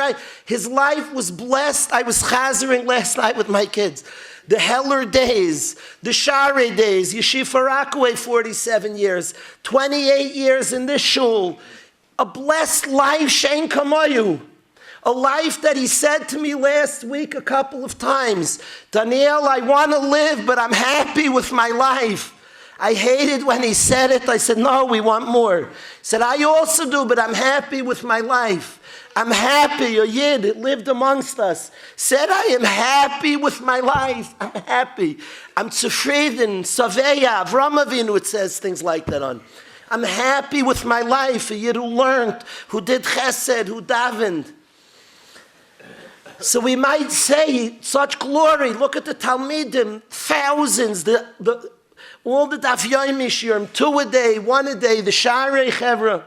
Speaker 8: life was blessed. I was chazering last night with my kids. The Heller days, the Share days, Yeshiva Rockaway 47 years, 28 years in this shul. A blessed life, Shein Kamoyu. A life that he said to me last week a couple of times, Daniel, I want to live, but I'm happy with my life. I hated when he said it. I said, no, we want more. He said, I also do, but I'm happy with my life. I'm happy. A Yid that lived amongst us said, I am happy with my life. I'm happy. I'm zufrieden, saveya, Avram Avinu, it says things like that on. I'm happy with my life. A Yid who learned, who did chesed, who davened. So we might say, such glory. Look at the Talmidim, thousands, all the Daf Yomi Shiurim, 2 a day, 1 a day, the Sharei Chevra.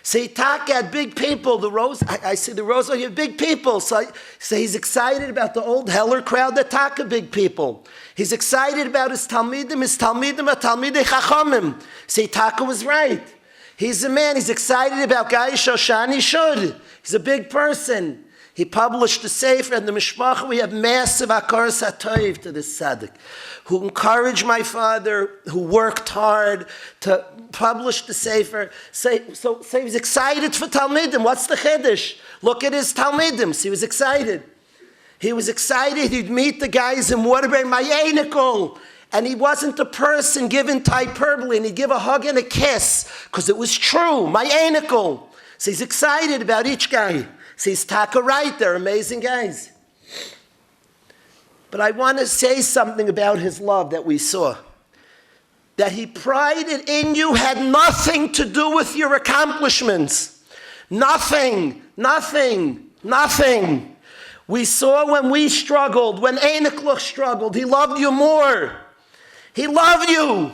Speaker 8: So he had big people, I see the Rose, you have big people. So he's excited about the old Heller crowd that taka big people. He's excited about his Talmidim are Talmidei Chachamim. So Taka was right. He's a man, he's excited about Gai Shoshani Shud. He's a big person. He published the Sefer, and the Mishpacha, we have massive hakaras hatoiv to this tzaddik, who encouraged my father, who worked hard to publish the Sefer. So he was excited for Talmidim. What's the Chiddush? Look at his Talmidim. So he was excited. He was excited. He'd meet the guys in Waterbury, Mayenikol. And he wasn't a person given to hyperbole, and he'd give a hug and a kiss, because it was true. Mayenikol. So he's excited about each guy. So he's taka right. They're amazing guys. But I want to say something about his love that we saw. That he prided in you had nothing to do with your accomplishments. Nothing. We saw when we struggled, when Einekluch struggled, he loved you more. He loved you.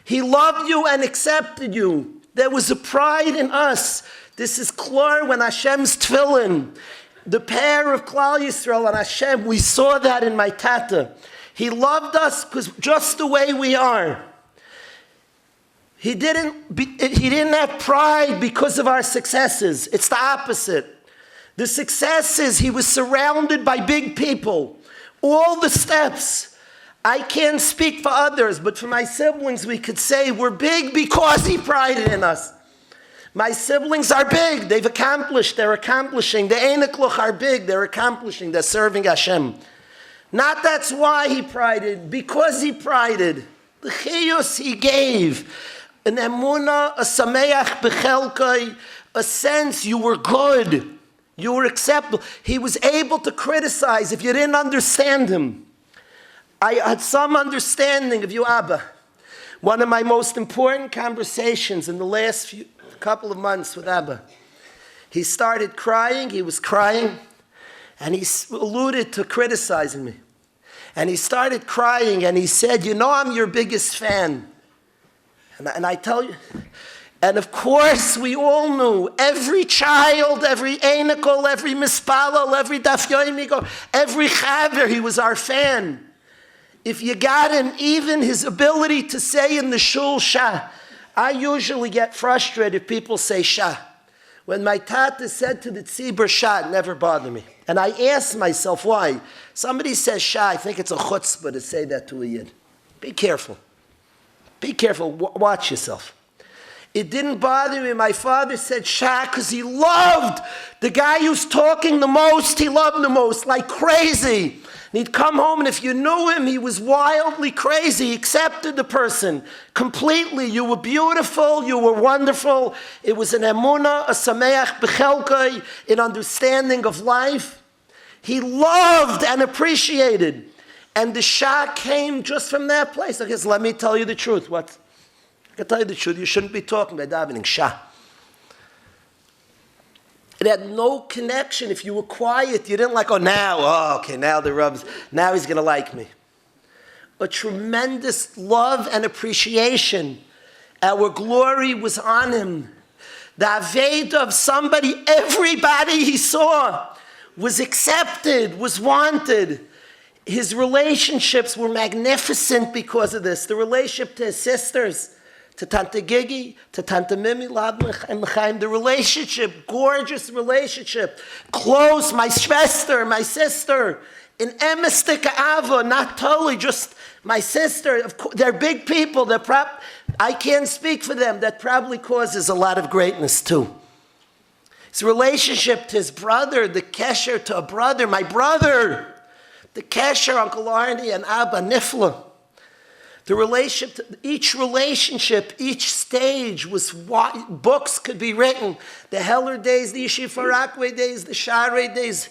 Speaker 8: He loved you and accepted you. There was a pride in us. This is clear when Hashem's tefillin, the pair of Klal Yisrael and Hashem, we saw that in my tata. He loved us because just the way we are. He didn't have pride because of our successes. It's the opposite. The successes, he was surrounded by big people. All the steps. I can't speak for others, but for my siblings, we could say we're big because he prided in us. My siblings are big. They've accomplished. They're accomplishing. The Einekluch are big. They're accomplishing. They're serving Hashem. Not that's why he prided. Because he prided. The chiyus he gave. An emunah, a sameach bechelkai, a sense you were good. You were acceptable. He was able to criticize if you didn't understand him. I had some understanding of you, Abba. One of my most important conversations in the last couple of months with Abba. He started crying, he was crying, and he alluded to criticizing me. And he started crying and he said, you know I'm your biggest fan. And I tell you, and of course we all knew, every child, every Einekol, every Mispalal, every Daf Yoimigo, every Chaver, he was our fan. If you got him, even his ability to say in the shul Shah, I usually get frustrated if people say Shah. When my tata said to the tzibur Shah, it never bothered me. And I asked myself why. Somebody says Shah, I think it's a chutzpah to say that to a yid. Be careful. Be careful. Watch yourself. It didn't bother me. My father said Shah because he loved the guy who's talking the most. He loved the most, like crazy. And he'd come home, and if you knew him, he was wildly crazy. He accepted the person completely. You were beautiful. You were wonderful. It was an emunah, a sameach bechelkai, an understanding of life. He loved and appreciated. And the Shah came just from that place. I guess, let me tell you the truth. What? I can tell you the truth. You shouldn't be talking about davening Shah. It had no connection. If you were quiet, you didn't like, now the Rabb's, now he's going to like me. A tremendous love and appreciation. Our glory was on him. The Aveda of somebody, everybody he saw was accepted, was wanted. His relationships were magnificent because of this. The relationship to his sisters, to Tante Gigi, to Tante Mimi, Ladmich and L'chaim, the relationship, gorgeous relationship, close, my schwester, my sister, in emistik ava, not totally, just my sister. They're big people. I can't speak for them. That probably causes a lot of greatness too. His relationship to his brother, the kesher to a brother, my brother, the kesher, Uncle Arnie and Abba Nifla. The relationship, each stage was what books could be written. The Heller days, the Yeshiva Rockaway days, the Share days.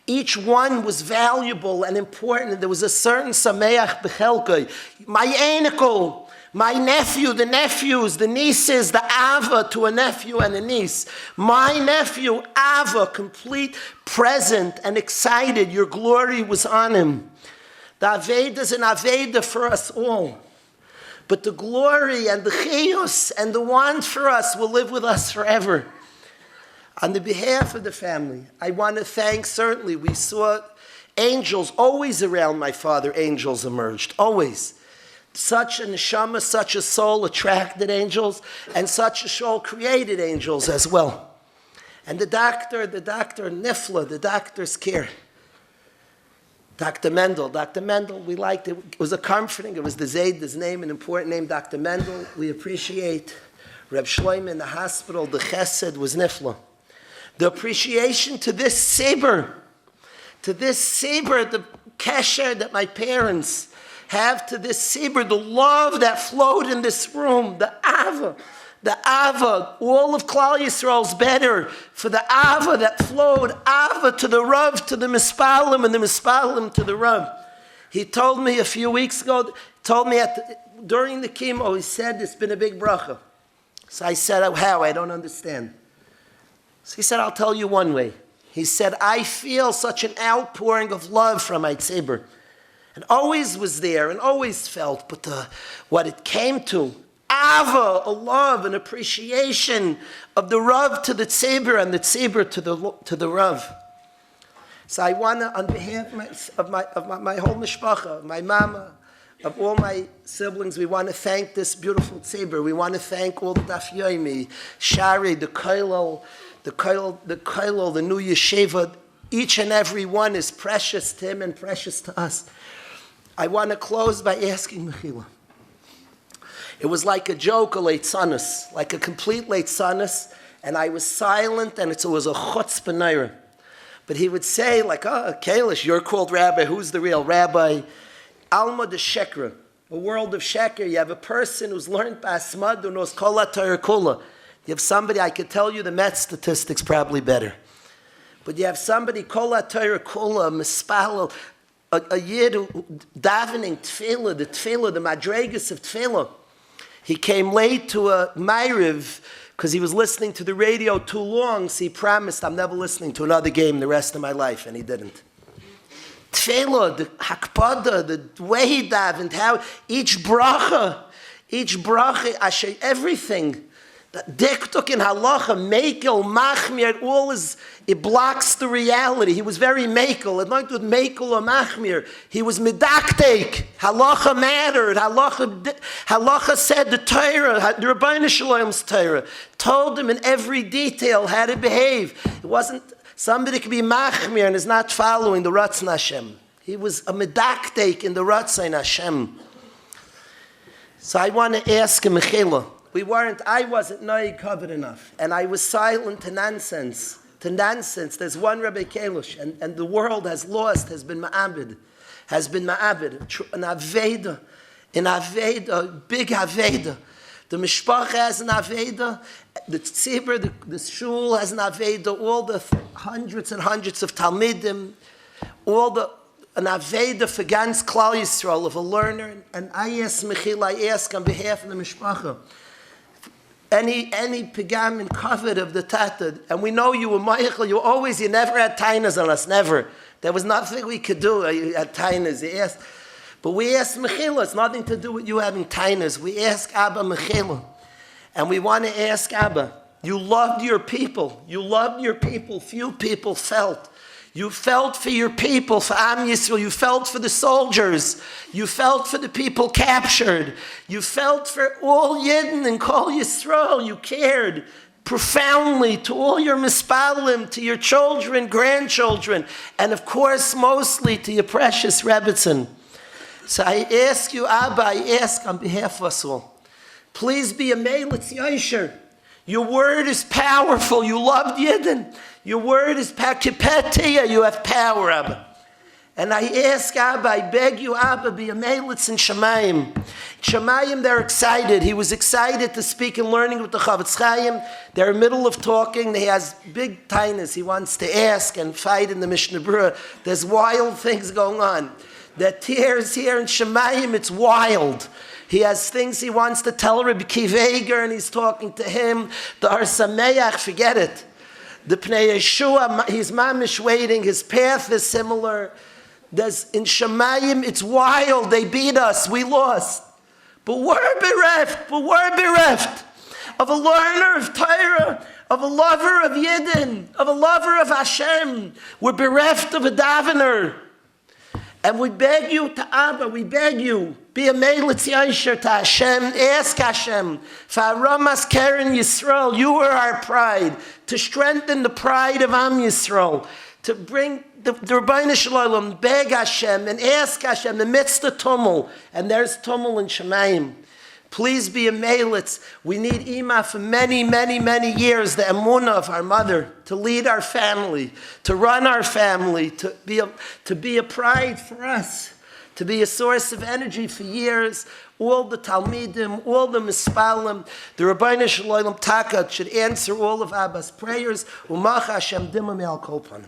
Speaker 8: Each one was valuable and important. There was a certain sameach bechelkai. My Einekol, my nephew, the nephews, the nieces, the Ava to a nephew and a niece. My nephew, Ava, complete, present, and excited. Your glory was on him. The Aveda is an Aveda for us all. But the glory and the chiyus and the want for us will live with us forever. On the behalf of the family, I want to thank, certainly, we saw angels always around my father, angels emerged, always. Such a neshama, such a soul attracted angels, and such a soul created angels as well. And the doctor, Nifla, the doctor's care. Dr. Mendel, we liked it. It was a comforting, it was the Zayd's name, an important name, Dr. Mendel. We appreciate Reb Shloim in the hospital, the chesed was Nifla. The appreciation to this saber, the kesher that my parents have to this saber, the love that flowed in this room, the ava, all of Klal Yisrael's better for the ava that flowed, ava to the Rav, to the Mispalim, and the Mispalim to the Rav. He told me a few weeks ago, during the chemo, he said, it's been a big bracha. So I said, oh, how? I don't understand. So he said, I'll tell you one way. He said, I feel such an outpouring of love from my tzibur. And always was there and always felt, but what it came to, ava, a love, an appreciation of the Rav to the tzibur and the tzibur to the Rav. So I want to, on behalf of my whole mishpacha, my mama, of all my siblings, we want to thank this beautiful tzibur. We want to thank all the Daf Yomi, Shari, the Koilel, the new yeshiva. Each and every one is precious to him and precious to us. I want to close by asking Mechila. It was like a joke, a leitzanis, like a complete leitzanis, and I was silent, and it was a chutzpah naira. But he would say, like, Kalish, you're called rabbi. Who's the real rabbi? Alma de Shekra, a world of Sheker. You have a person who's learned Basmad, who knows Kol HaTorah Kula. You have somebody, I could tell you the Met statistics probably better. But you have somebody, Kol HaTorah Kula, Mispalel, a Yid davening Tefillah, the Madregas of Tefillah. He came late to a Ma'ariv because he was listening to the radio too long, so he promised, I'm never listening to another game the rest of my life, and he didn't. Tefillah, the hakpada, the way he davened, how each bracha, asher, everything, that diktuk in halacha, mekel, machmir, all is, it blocks the reality. He was very mekel. It not with mekel or machmir. He was medaktek. Halacha mattered. Halacha said the Torah, the Rebbeinu Shalom's Torah, told him in every detail how to behave. It wasn't, somebody could be machmir and is not following the Ratzon Hashem. He was a medaktek in the Ratzon Hashem. So I want to ask him, Mechila, I wasn't noig covered enough. And I was silent to nonsense. There's one Rebbe Kalish, and the world has been ma'abed. An Aveda, big Aveda. The Mishpacha has an Aveda, the Tzibur, the Shul has an Aveda, all the hundreds and hundreds of Talmidim, an Aveda for ganz Klal Yisrael of a learner. And I ask Mechila, I ask on behalf of the Mishpacha, any pigam in covet of the Tata, and we know you were Michael, you never had tainas on us, never. There was nothing we could do, you had tainas, you asked. But we asked Mechila, it's nothing to do with you having tainas. We ask Abba Mechila, and we want to ask Abba, you loved your people, few people felt. You felt for your people, for Am Yisrael. You felt for the soldiers. You felt for the people captured. You felt for all Yidden and Kol Yisrael. You cared profoundly to all your mispalim, to your children, grandchildren, and of course, mostly to your precious Rebbetzin. So I ask you, Abba, I ask on behalf of us all, please be a Meilitz Yosher. Your word is powerful. You loved Yidden. Your word is pakipetia. You have power, Abba. And I ask Abba, I beg you, Abba, be a Meilitz in Shemayim. Shemayim, they're excited. He was excited to speak and learning with the Chavetz Chaim. They're in the middle of talking. He has big tainas. He wants to ask and fight in the Mishnah Berurah. There's wild things going on. The tears here in Shemayim, it's wild. He has things he wants to tell Rabbi Kiveger, and he's talking to him. The Har Sameach, forget it. The Pnei Yeshua, he's mamish waiting. His path is similar. In Shemayim, it's wild. They beat us. We lost. But we're bereft of a learner of Torah, of a lover of Yidden, of a lover of Hashem. We're bereft of a davener. And we beg you to Abba, we beg you, Be a meilitz yosher to Hashem. Ask Hashem for Ramas Keren Yisrael. You are our pride. To strengthen the pride of Am Yisrael. To bring the Rebbeinu Shalom, beg Hashem and ask Hashem in the midst of tumult. And there's tumult in Shemayim. Please be a meilitz. We need Ima for many, many, many years, the emunah of our mother, to lead our family, to run our family, to be a pride for us, to be a source of energy for years. All the Talmidim, all the Mispalim, the Rebbeinu Shalom Takat should answer all of Abba's prayers. Umach Hashem dimam el kol panim.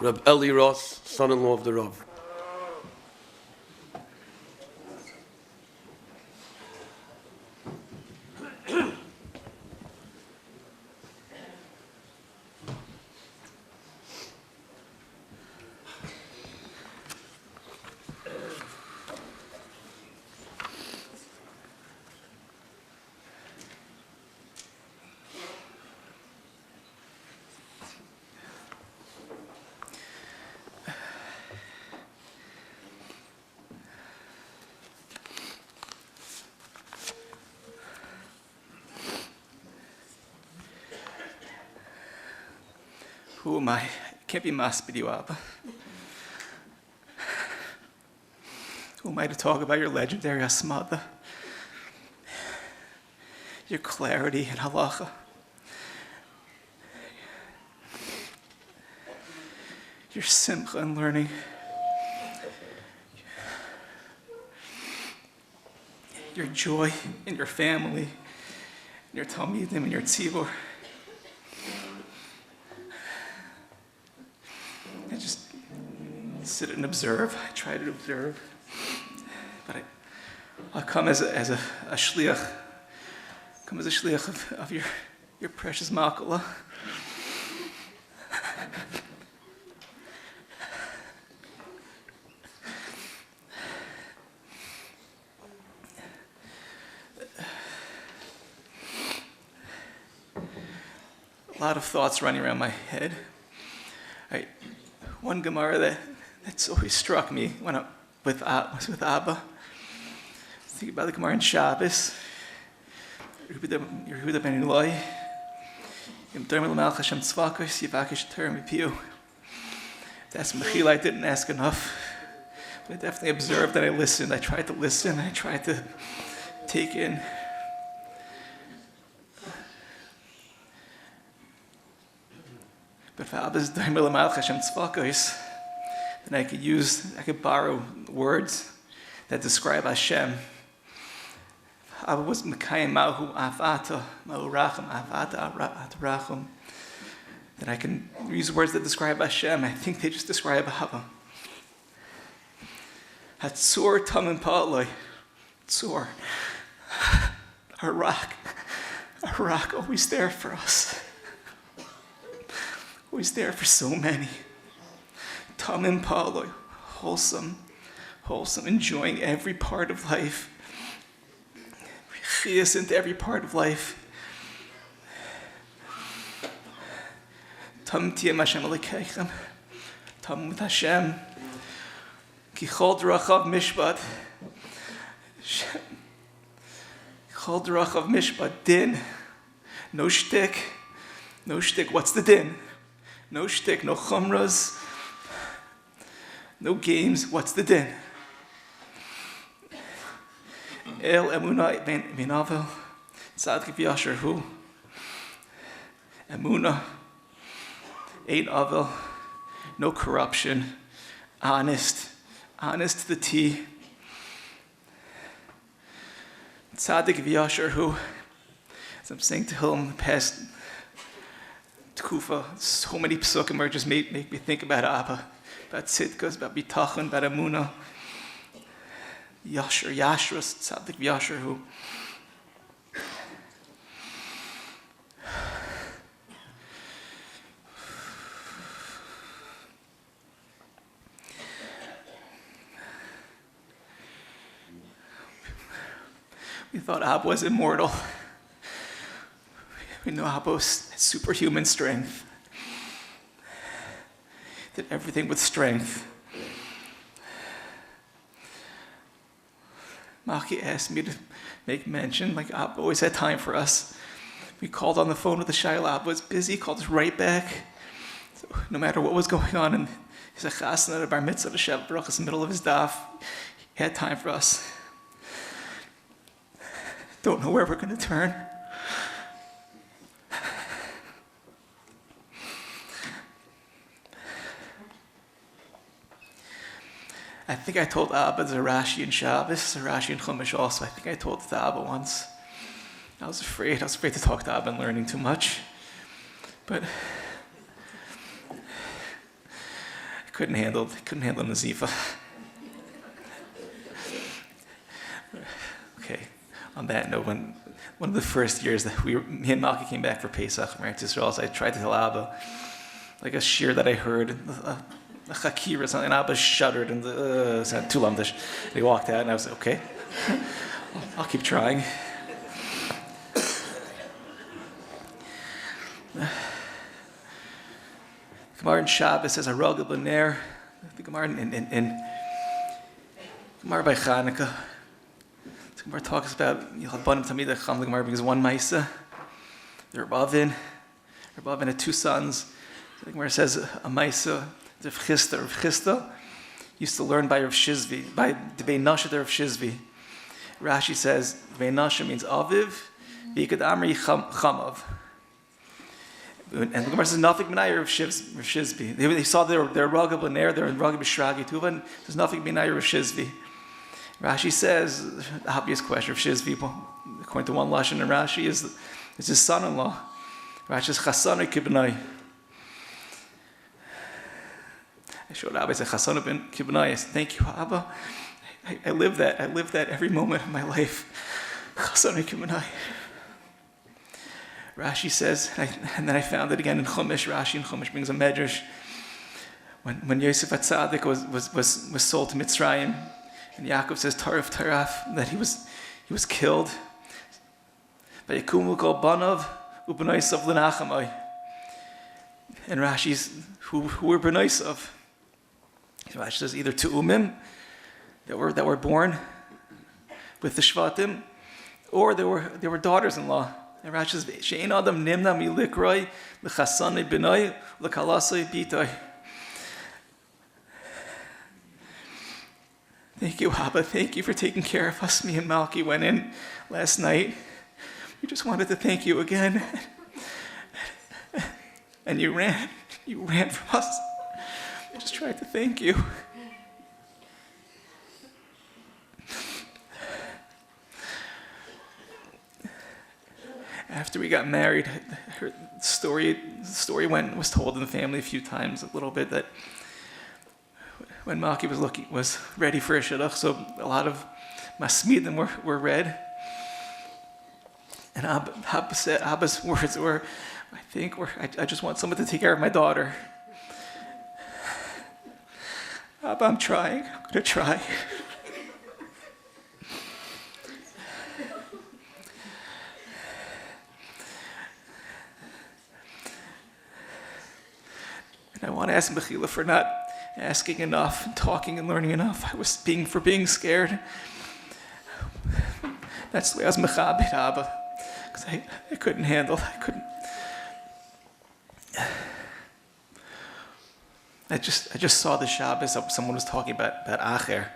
Speaker 2: Reb Eli Ross, son-in-law of the Rav.
Speaker 9: Who am I? Can't be maspid you, Abba. Who am I to talk about your legendary asmada, your clarity in halacha, your simcha in learning, your joy in your family, your talmidim and your tzibur. I just sit and observe. I try to observe, but I'll come as a shliach. Come as a shliach of your precious makala. A lot of thoughts running around my head. One Gemara that's always struck me when I was with Abba. Think about the Gemara in Shabbos. Yehuda ben Eulogy. That's Mechila. I didn't ask enough, but I definitely observed and I listened. I tried to listen. I tried to take in. But for Abba's Daimel Malch Hashem Tzvakos, then I could borrow words that describe Hashem. Abba was Mekayim Mahu Afata, Mahu Racham, Afata Racham. Then I can use words that describe Hashem. I think they just describe Abba. Hatzur Tamim Pa'aloi, Tzur, a rock always there for us. Always there for so many. Tamim Pa'aloi, wholesome, enjoying every part of life. Chias into every part of life. Tam tiyem Hashem alekeichem. Tam with Hashem. Ki chol d'rachav mishpat. Chol d'rachav mishpat. Din. No shtick. No shtick. What's the din? No shtick, no chumras, no games. What's the din? El emunah ben avel, tzaddik v'yasher hu. Emunah, ain't avel, no corruption, honest to the T. Tzaddik v'yasher hu. As I'm saying to him, the past Tkufa, so many psukim are just make me think about Abba, about tzidkas, about bitachon, about emunah. Yasher, Yashras, tzaddik v'yasher hu. We thought Abba was immortal. We know Abba had superhuman strength. Did everything with strength. Maki asked me to make mention, like Abba always had time for us. We called on the phone with the Shaila. Abba was busy, called us right back. So no matter what was going on, and he's a chasna at a bar mitzvah, the Shabbat Baruch in the middle of his daf, he had time for us. Don't know where we're going to turn. I think I told Abba the Rashi in Shabbos, the Rashi in Chumash also. I think I told it to Abba once. I was afraid to talk to Abba and learning too much. But I couldn't handle Nazifa. Okay, on that note, one of the first years that me and Malki came back for Pesach from Eretz Yisrael, so I tried to tell Abba, like a shir that I heard, a chakir or something, and Abba shuddered and said, too lamdish. And he walked out, and I was like, okay, I'll keep trying. The Gemara in Shabbos says, Harag b'ner. The Gemara in Gemara by Chanukah. The Gemara talks about Yilchabanim Tamid Chacham. The Gemara brings one Maisa. The Rebavin had two sons. The Gemara says a Maisa. Rav Chisda used to learn by Rav Shizvi, by the Bein Nasha Rav Shizvi. Rashi says Bein Nasha means Aviv, V'ikad Amri Chamav. And the Gemara says nothing B'nai Rav Shizvi. They saw their Ragab L'ner, their Ragab B'Shragi Tuva, and there's nothing B'nai Rav Shizvi. Rashi says the obvious question of Shizvi, according to one lashon in Rashi, is his son-in-law. Rashi says Chasanu Kibnai. I showed Abba, I said, Chasana ben Kibnai. I said, thank you, Abba. I live that. I live that every moment of my life. Chasana Kibnai. Rashi says, and then I found it again in Chumash. Rashi in Chumash brings a medrash. When Yosef HaTzadik was sold to Mitzrayim, and Yaakov says, Taraf, that he was killed. Vayakumu kol banav u'bnaisav l'nachamai. And Rashi's, who were bnaisav? Rashi says either Tu'umim that were born with the Shvatim, or they were daughters-in-law. And Rashi says She'ein Adam Nimna Milikroi L'Chasane B'nai L'Kalasai Bitoi. Thank you, Abba. Thank you for taking care of us. Me and Malki went in last night. We just wanted to thank you again. And you ran from us. I just tried to thank you. After we got married, the story was told in the family a few times, a little bit, that when Malki was ready for a shidduch, so a lot of masmidim were read, and Abba's words were, I just want someone to take care of my daughter. Abba, I'm trying. I'm going to try. And I want to ask Mechila for not asking enough, and talking and learning enough. I was being scared. That's the way I was mechabit Abba, because I couldn't handle. I just saw the Shabbos. Someone was talking about Acher.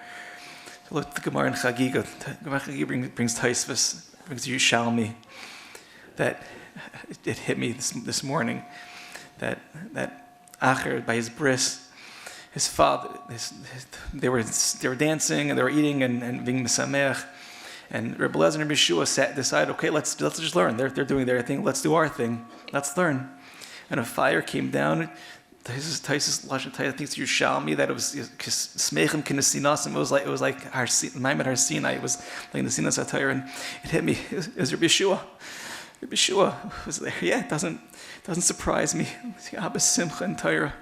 Speaker 9: So look at the Gemara in Chagiga. The Gemara in Chagiga brings Taisvus, brings Yerushalmi. That it hit me this morning. That Acher, by his bris, his father, they were dancing and they were eating and being mesamech. And Rebbe Lezer and Yehoshua decided, okay, let's just learn. They're doing their thing. Let's do our thing. Let's learn. And a fire came down. Taisus Lashon Taya thinks Yerushalmi that it was Smechem Kinasinasim. It was like Maimed Har Sinai. It was like the Sinas HaTorah, and it hit me. It was Rabbi Yehoshua. Rabbi Yehoshua was there. Yeah, it doesn't surprise me. Abba's simcha and Torah,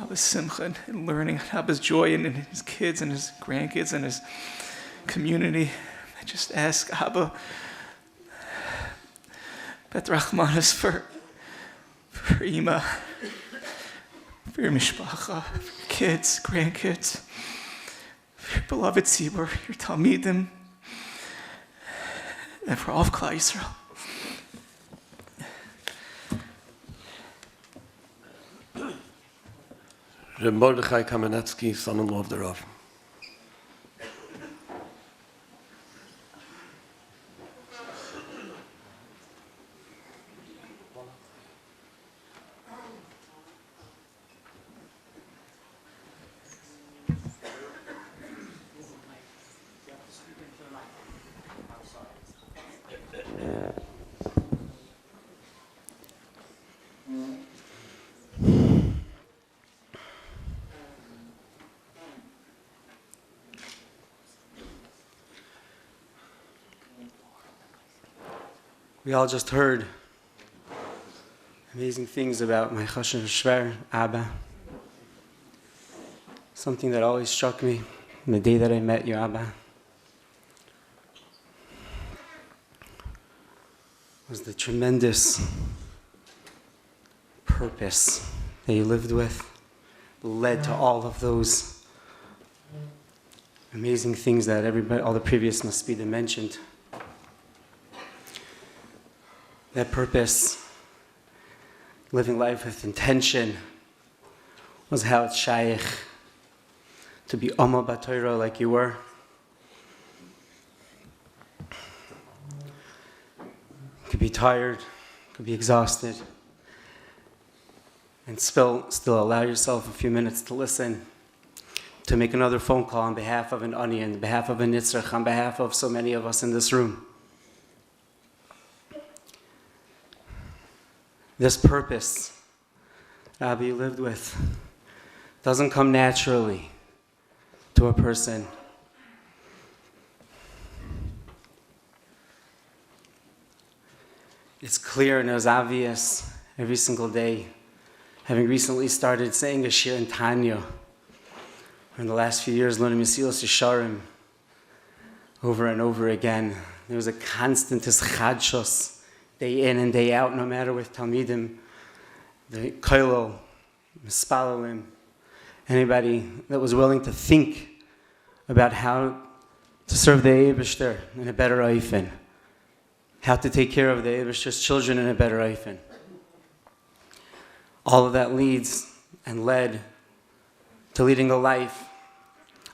Speaker 9: Abba's simcha and learning, Abba's joy in his kids and his grandkids and his community. I just ask Abba, Bet Rachmanis for Ima, for your mishpacha, for your kids, grandkids, for your beloved Tzibur, your Talmidim, and for all of Klal Yisrael.
Speaker 2: Reb Mordechai Kamenetsky, son-in-law of the Rav.
Speaker 10: We all just heard amazing things about my Chashav Shver, Abba. Something that always struck me on the day that I met you, Abba, was the tremendous purpose that you lived with, led to all of those amazing things that everybody, all the previous Maspida mentioned. That purpose, living life with intention, was how it's shaykh to be Amma B'Torah like you were. Could be tired, could be exhausted, and still allow yourself a few minutes to listen, to make another phone call on behalf of an ani, on behalf of a nitzrach, on behalf of so many of us in this room. This purpose Rabbi you lived with doesn't come naturally to a person. It's clear and it's obvious every single day. Having recently started saying a shir in Tanya, in the last few years learning Mesilas Yesharim over and over again, there was a constant ischadshos, day in and day out, no matter with Talmidim, the Koilo, Mispalalim, anybody that was willing to think about how to serve the Eibishter in a better oifen, how to take care of the Eibishter's children in a better oifen. All of that leads and led to leading a life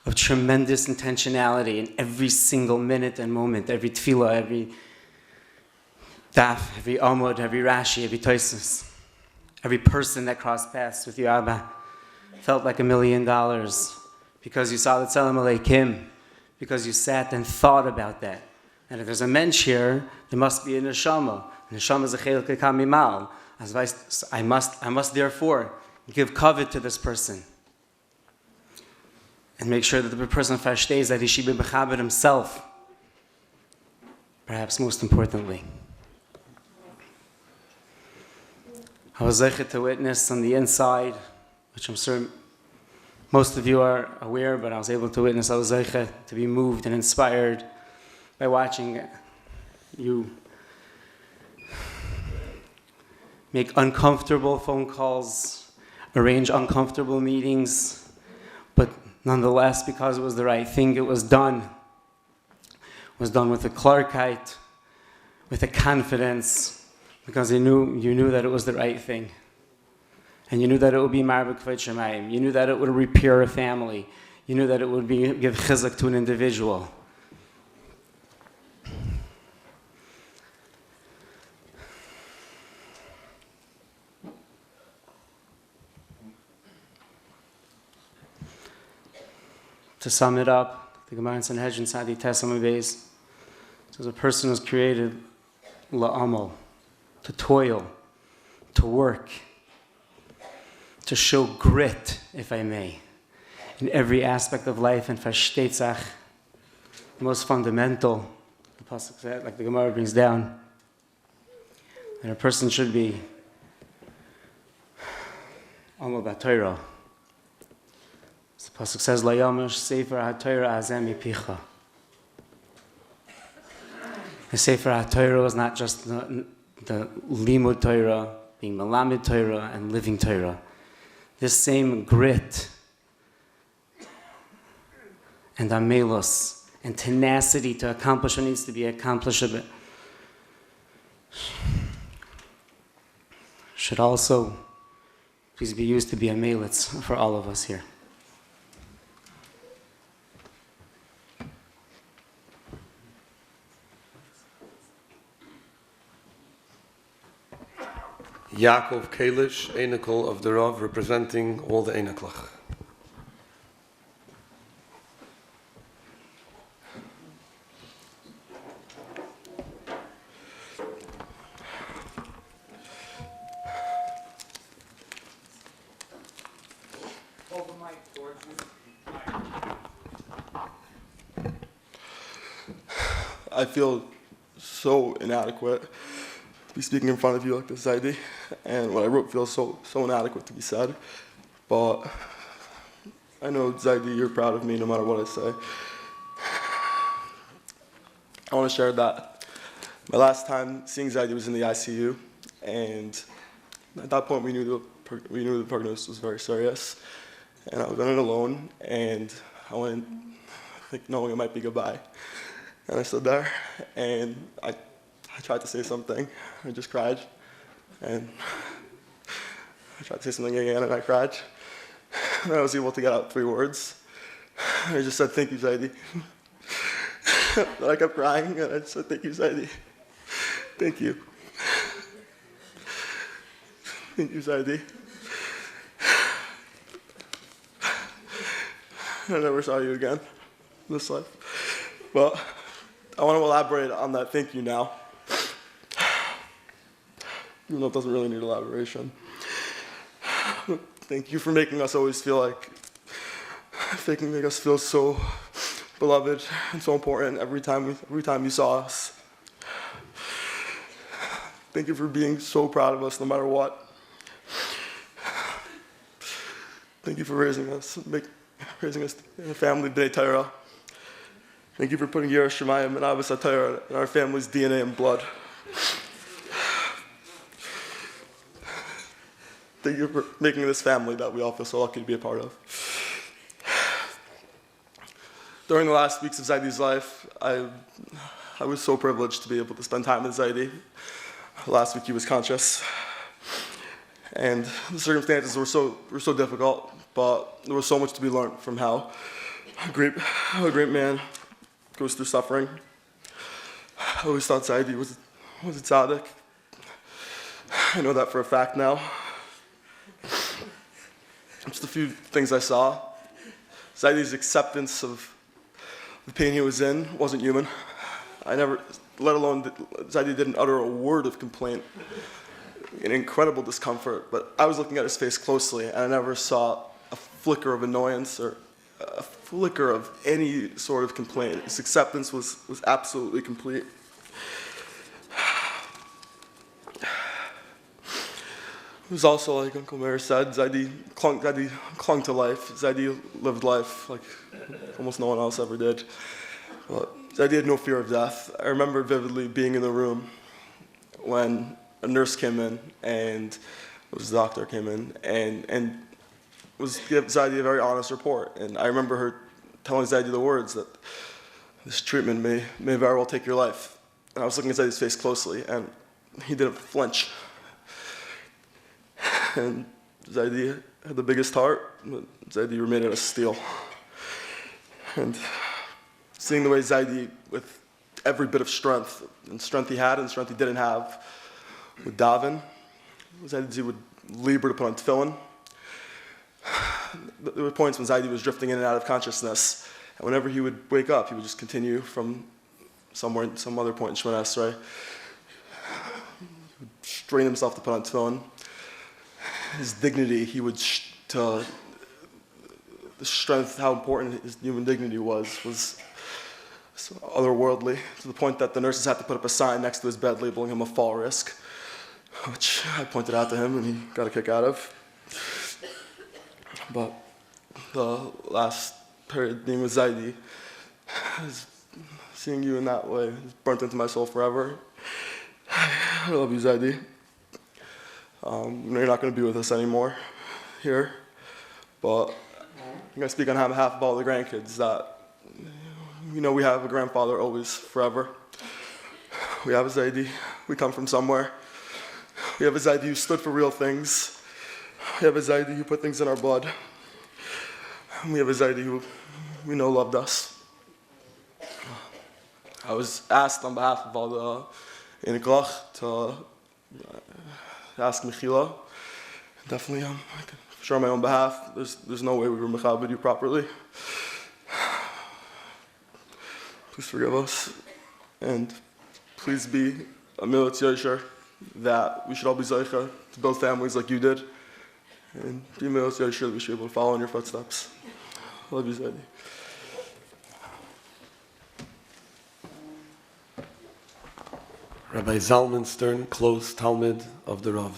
Speaker 10: of tremendous intentionality in every single minute and moment, every tefillah, every daf, every amud, every Rashi, every Tosfos. Every person that crossed paths with you, Abba, felt like $1 million because you saw the Tzelem Aleikim, because you sat and thought about that. And if there's a mensch here, there must be a neshama. Neshama is a chelik kamimal. I must therefore give covet to this person and make sure that the person versteht that he should be mechaber himself. Perhaps most importantly, I was zeichet to witness on the inside, which I'm sure most of you are aware, but I was able to witness. I was zeichet to be moved and inspired by watching you make uncomfortable phone calls, arrange uncomfortable meetings, but nonetheless, because it was the right thing, it was done. It was done with a clarkite, with a confidence, because you knew that it was the right thing. And you knew that it would be Marbek Kvod Shemayim. You knew that it would repair a family. You knew that it would give chizuk to an individual. To sum it up, the Gemara in Sanhedrin Sadi Tesam Beis says a person was created la'amal, to toil, to work, to show grit, if I may, in every aspect of life, and verstetzach, the most fundamental, the pasuk said, like the Gemara brings down, that a person should be amal b'Torah. The pasuk says, "La yamash sefer haTorah azem mipicha." The Sefer HaTorah is not just the Limud Torah, being Melamed Torah and living Torah. This same grit and amelos and tenacity to accomplish what needs to be accomplished should also please be used to be a melitz for all of us here.
Speaker 2: Yaakov Kalish, Einikel of the Rav, representing all the Einiklach.
Speaker 11: I feel so inadequate to be speaking in front of you like this, Zaidi, and what I wrote feels so inadequate to be said, but I know, Zaidi, you're proud of me no matter what I say. I want to share that my last time seeing Zaidi was in the ICU, and at that point we knew the prognosis was very serious, and I was in it alone, and I went, knowing it might be goodbye. And I stood there, and I tried to say something. I just cried, and I tried to say something again, and I cried. And I was able to get out 3 words. I just said, "Thank you, Zaidi." But I kept crying, and I just said, "Thank you, Zaidi. Thank you. Thank you, Zaidi." I never saw you again in this life. But I want to elaborate on that thank you now, even though it doesn't really need elaboration. Thank you for making us always feel like, making us feel so beloved and so important every time you saw us. Thank you for being so proud of us no matter what. Thank you for raising us in a family B'nai Torah. Thank you for putting Yerush Shemayim and Avos HaTorah in our family's DNA and blood. Thank you for making this family that we all feel so lucky to be a part of. During the last weeks of Zaidi's life, I was so privileged to be able to spend time with Zaidi. Last week he was conscious, and the circumstances were so difficult, but there was so much to be learned from how a great man goes through suffering. I always thought Zaidi was a tzaddik. I know that for a fact now. Just a few things I saw. Zaidi's acceptance of the pain he was in wasn't human. Let alone Zaidi didn't utter a word of complaint. An incredible discomfort, but I was looking at his face closely, and I never saw a flicker of annoyance or a flicker of any sort of complaint. His acceptance was absolutely complete. It was also, like Uncle Meir said, Zaidi clung to life. Zaidi lived life like almost no one else ever did. But Zaidi had no fear of death. I remember vividly being in the room when a nurse came in, and it was the doctor came in, and was give Zaidi a very honest report. And I remember her telling Zaidi the words that this treatment may very well take your life. And I was looking at Zaidi's face closely, and he didn't flinch. And Zaidi had the biggest heart, but Zaidi remained out of steel. And seeing the way Zaidi, with every bit of strength, and strength he had and strength he didn't have, would daven, Zaidi would labor to put on tefillin. There were points when Zaidi was drifting in and out of consciousness, and whenever he would wake up, he would just continue from some other point in Shemoneh Esrei. He would strain himself to put on tefillin. His dignity, the strength, how important his human dignity was so otherworldly, to the point that the nurses had to put up a sign next to his bed labeling him a fall risk, which I pointed out to him and he got a kick out of. But the last period being with Zaidi, seeing you in that way is burnt into my soul forever. I love you, Zaidi. You're not going to be with us anymore here, but I'm going to speak on behalf of all the grandkids that, we have a grandfather always, forever. We have a Zaidi. We come from somewhere. We have a Zaidi who stood for real things. We have a Zaidi who put things in our blood. And we have a Zaidi who we know loved us. I was asked on behalf of all the Iniklach to ask Mechila. Definitely, for sure on my own behalf, there's no way we were mechabed you properly. Please forgive us. And please be a milat yosher that we should all be zeicha to build families like you did. And be a milat yosher that we should be able to follow in your footsteps. I love you, Zaidi.
Speaker 2: Rabbi Zalman Stern, close Talmud of the Rav.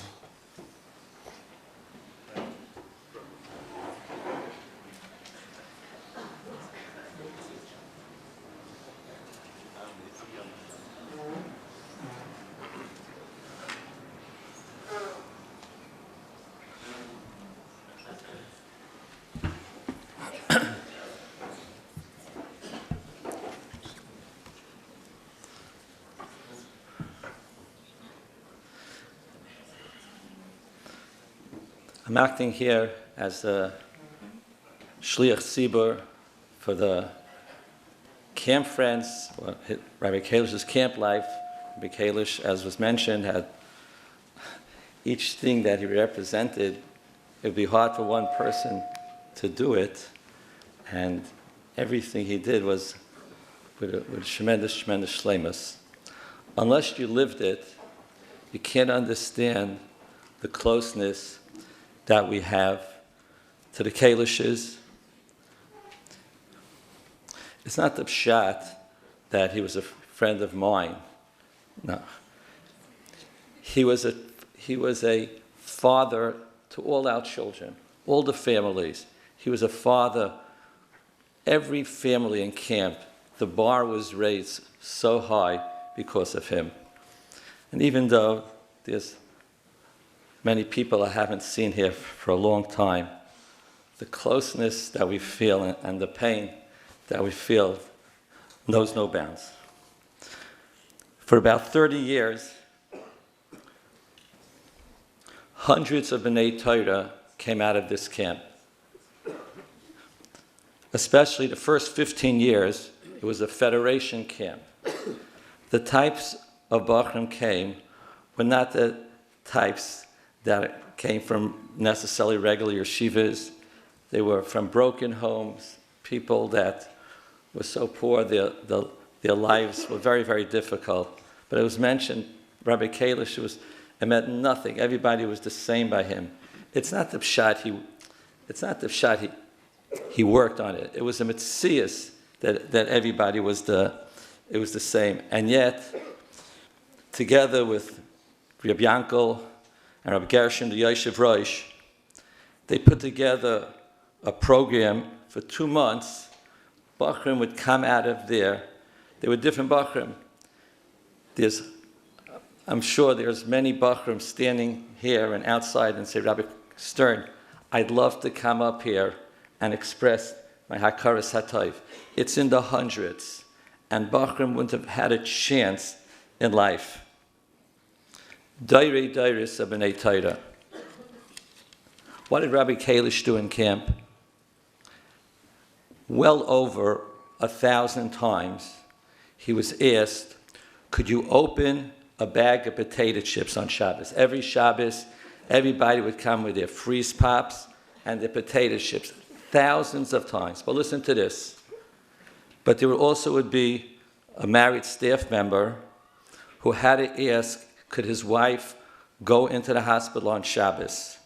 Speaker 1: I'm acting here as the Shliach Tzibur for the camp friends, Rabbi Kalish's camp life. Rabbi Kalish, as was mentioned, had each thing that he represented. It would be hard for one person to do it, and everything he did was with tremendous shleimus. Unless you lived it, you can't understand the closeness that we have to the Kalishes. It's not the pshat that he was a friend of mine. No. He was a father to all our children, all the families. He was a father. Every family in camp, the bar was raised so high because of him. And even though there's many people I haven't seen here for a long time, the closeness that we feel and the pain that we feel knows no bounds. For about 30 years, hundreds of B'nai Torah came out of this camp. Especially the first 15 years, it was a federation camp. The types of Bachrim came were not the types that came from necessarily regular yeshivas. They were from broken homes, people that were so poor, their lives were very, very difficult. But it was mentioned, Rabbi Kalish, it meant nothing. Everybody was the same by him. It's not the pshat he worked on it. It was a mitzias that everybody was the same. And yet, together with Rabbi Yankel and Rabbi Gershon, the Yoshev Rosh, they put together a program for 2 months. Bachrim would come out of there. There were different Bachrim. I'm sure there's many Bachrim standing here and outside and say, Rabbi Stern, I'd love to come up here and express my hakaras hatayv. It's in the hundreds, and Bachrim wouldn't have had a chance in life. Dairei Dairis of B'nai Torah. What did Rabbi Kalish do in camp? Well over 1,000 times, he was asked, could you open a bag of potato chips on Shabbos? Every Shabbos, everybody would come with their freeze pops and their potato chips, thousands of times. But listen to this. But there also would be a married staff member who had to ask, could his wife go into the hospital on Shabbos?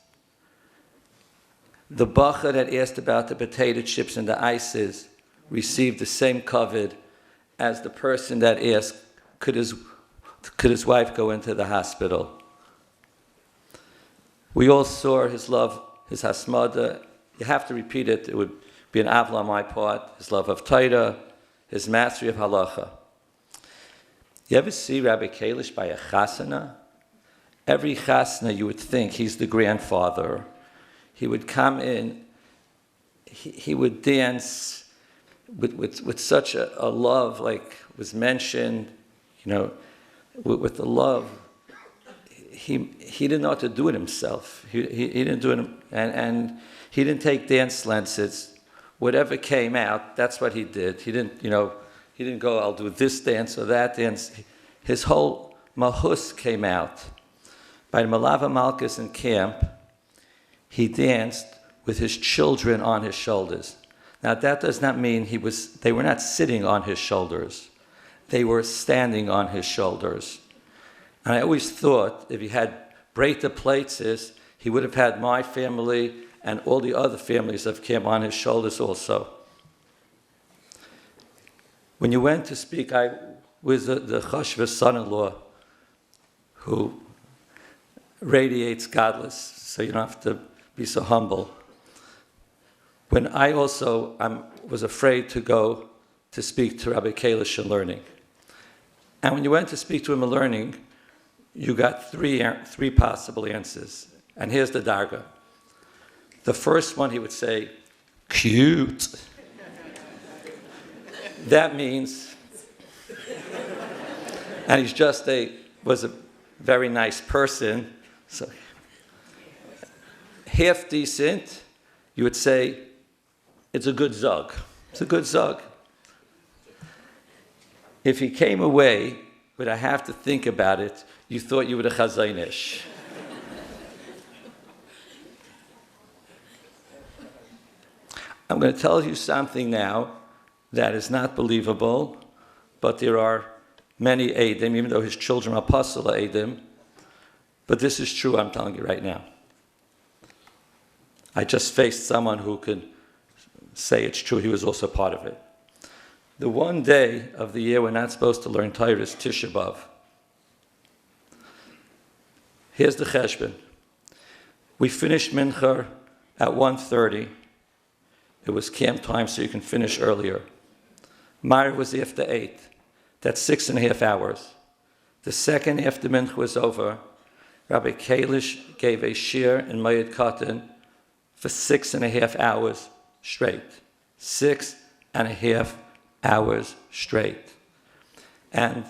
Speaker 1: The bacher that asked about the potato chips and the ices received the same covet as the person that asked, could his wife go into the hospital? We all saw his love, his hasmada. You have to repeat it. It would be an avla on my part. His love of Torah, his mastery of halacha. You ever see Rabbi Kalish by a chasana? Every chasana you would think he's the grandfather. He would come in, he would dance with such a love, like was mentioned, with the love. He didn't know how to do it himself. He didn't do it, and he didn't take dance lessons. Whatever came out, that's what he did. He didn't go, I'll do this dance or that dance. His whole mahus came out. By Malava Malkus in camp, he danced with his children on his shoulders. Now that does not mean they were not sitting on his shoulders. They were standing on his shoulders. And I always thought if he had breita places, he would have had my family and all the other families of camp on his shoulders also. When you went to speak, I was the Chashva's son-in-law who radiates godless, so you don't have to be so humble. When I also was afraid to go to speak to Rabbi Kalish in learning. And when you went to speak to him in learning, you got three possible answers. And here's the darga. The first one he would say, cute. That means, and he's was a very nice person, so half decent, you would say, it's a good zug. It's a good zug. If he came away, but I have to think about it, you thought you were a chazaynish. I'm going to tell you something now that is not believable, but there are many Eidim, even though his children are apostle Eidim. But this is true, I'm telling you right now. I just faced someone who could say it's true. He was also part of it. The one day of the year we're not supposed to learn Torah is Tisha B'Av. Here's the cheshbon. We finished Mincha at 1:30. It was camp time, so you can finish earlier. Ma'ariv was after 8. That's 6.5 hours. The second after Mincha was over, Rabbi Kalish gave a shir in Mayed Katan for 6.5 hours straight. 6.5 hours straight. And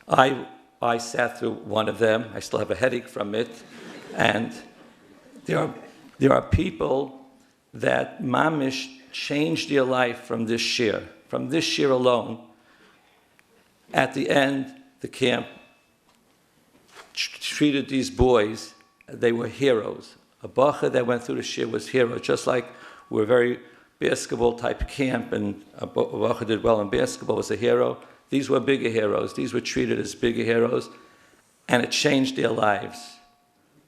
Speaker 1: I sat through one of them. I still have a headache from it. And there are people that mamish changed their life from this shir. From this shir alone, at the end, the camp treated these boys, they were heroes. A bacha that went through the shir was hero, just like we're a very basketball type camp, and a bacha did well in basketball, was a hero. These were bigger heroes. These were treated as bigger heroes, and it changed their lives.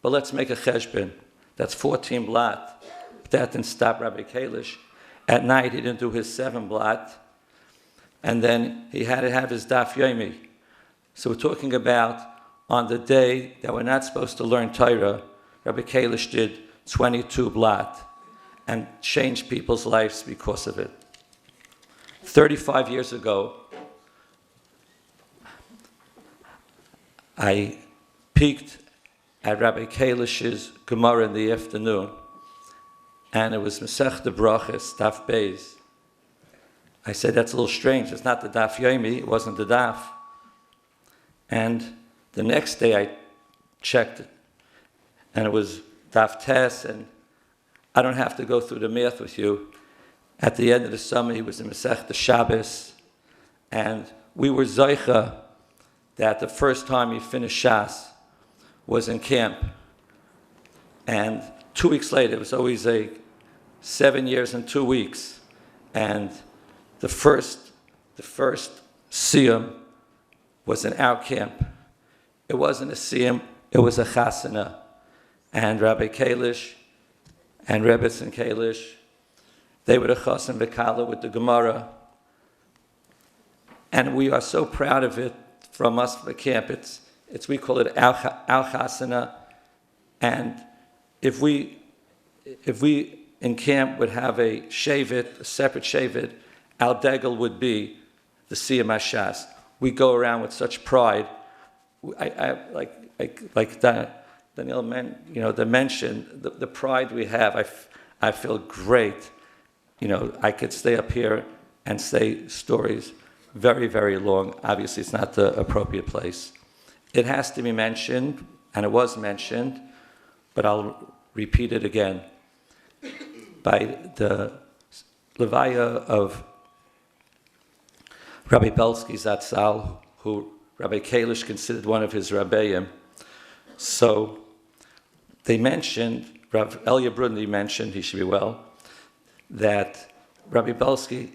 Speaker 1: But let's make a cheshbon. That's 14 blot. That didn't stop Rabbi Kalish. At night, he didn't do his 7 blot, and then he had to have his daf yomi. So we're talking about on the day that we're not supposed to learn Torah, Rabbi Kalish did 22 blot and changed people's lives because of it. 35 years ago, I peeked at Rabbi Kalish's Gemara in the afternoon, and it was Masechta Brachos, Daf Beis. I said, that's a little strange. It's not the Daf Yomi. It wasn't the Daf. And the next day I checked it, and it was Daf Tes, and I don't have to go through the math with you. At the end of the summer, he was in Masechta Shabbos, and we were Zoicha that the first time he finished Shas was in camp. And 2 weeks later, it was always 7 years and 2 weeks. And the first siyum was in our camp. It wasn't a siyum, it was a chasana. And Rabbi Kalish and Rebbetzin Kalish, they were the chasan v'kala with the Gemara. And we are so proud of it from us, the camp. It's we call it our chasana. And if we in camp would have a separate shavit, our degel would be the Siyam HaShas. we go around with such pride. Daniel mentioned the pride we have. I feel great. I could stay up here and say stories very, very long. Obviously, it's not the appropriate place. It has to be mentioned, and it was mentioned, but I'll repeat it again. By the Levaya of Rabbi Belsky Zatzal, who Rabbi Kalish considered one of his rabbeim. So they mentioned, Rav Elia Brudny mentioned, he should be well, that Rabbi Belsky,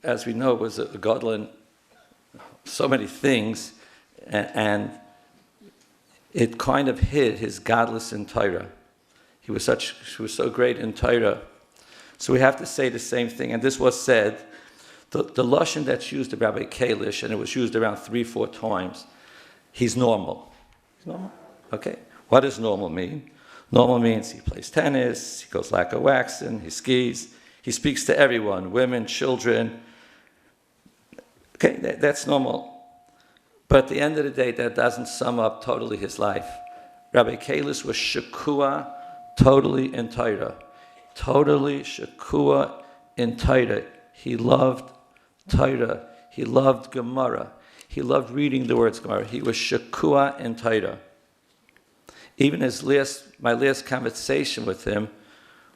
Speaker 1: as we know, was a gadol in so many things, and it kind of hid his godless in Torah. He was so great in Torah. So we have to say the same thing, and this was said. The lashon that's used of Rabbi Kalish, and it was used around 3-4 times, he's normal. He's normal? Okay. What does normal mean? Normal means he plays tennis, he goes lacquer waxing, he skis, he speaks to everyone, women, children. Okay, that's normal. But at the end of the day, that doesn't sum up totally his life. Rabbi Kalish was shakua totally in Torah. Totally shakua in Torah. He loved Torah. He loved Gemara. He loved reading the words Gemara. He was shakua in Torah. Even my last conversation with him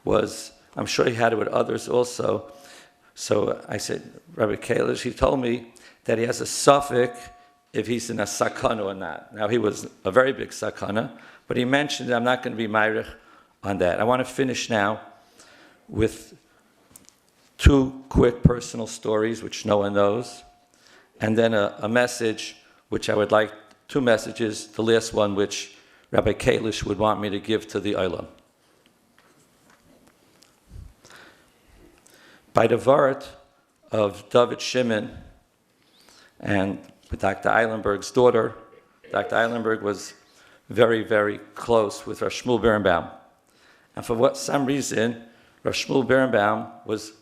Speaker 1: was, I'm sure he had it with others also. So I said, Rabbi Kalish, he told me that he has a suffix if he's in a sakana or not. Now, he was a very big sakana, but he mentioned that I'm not going to be ma'arich on that. I want to finish now with 2 quick personal stories, which no one knows, and then a message, which I would like, 2 messages, the last one, which Rabbi Kalish would want me to give to the Olam. By the Vart of David Shimon and Dr. Eilenberg's daughter, Dr. Eilenberg was very, very close with Rav Shmuel Birnbaum. And for some reason, Rav Shmuel Birnbaum was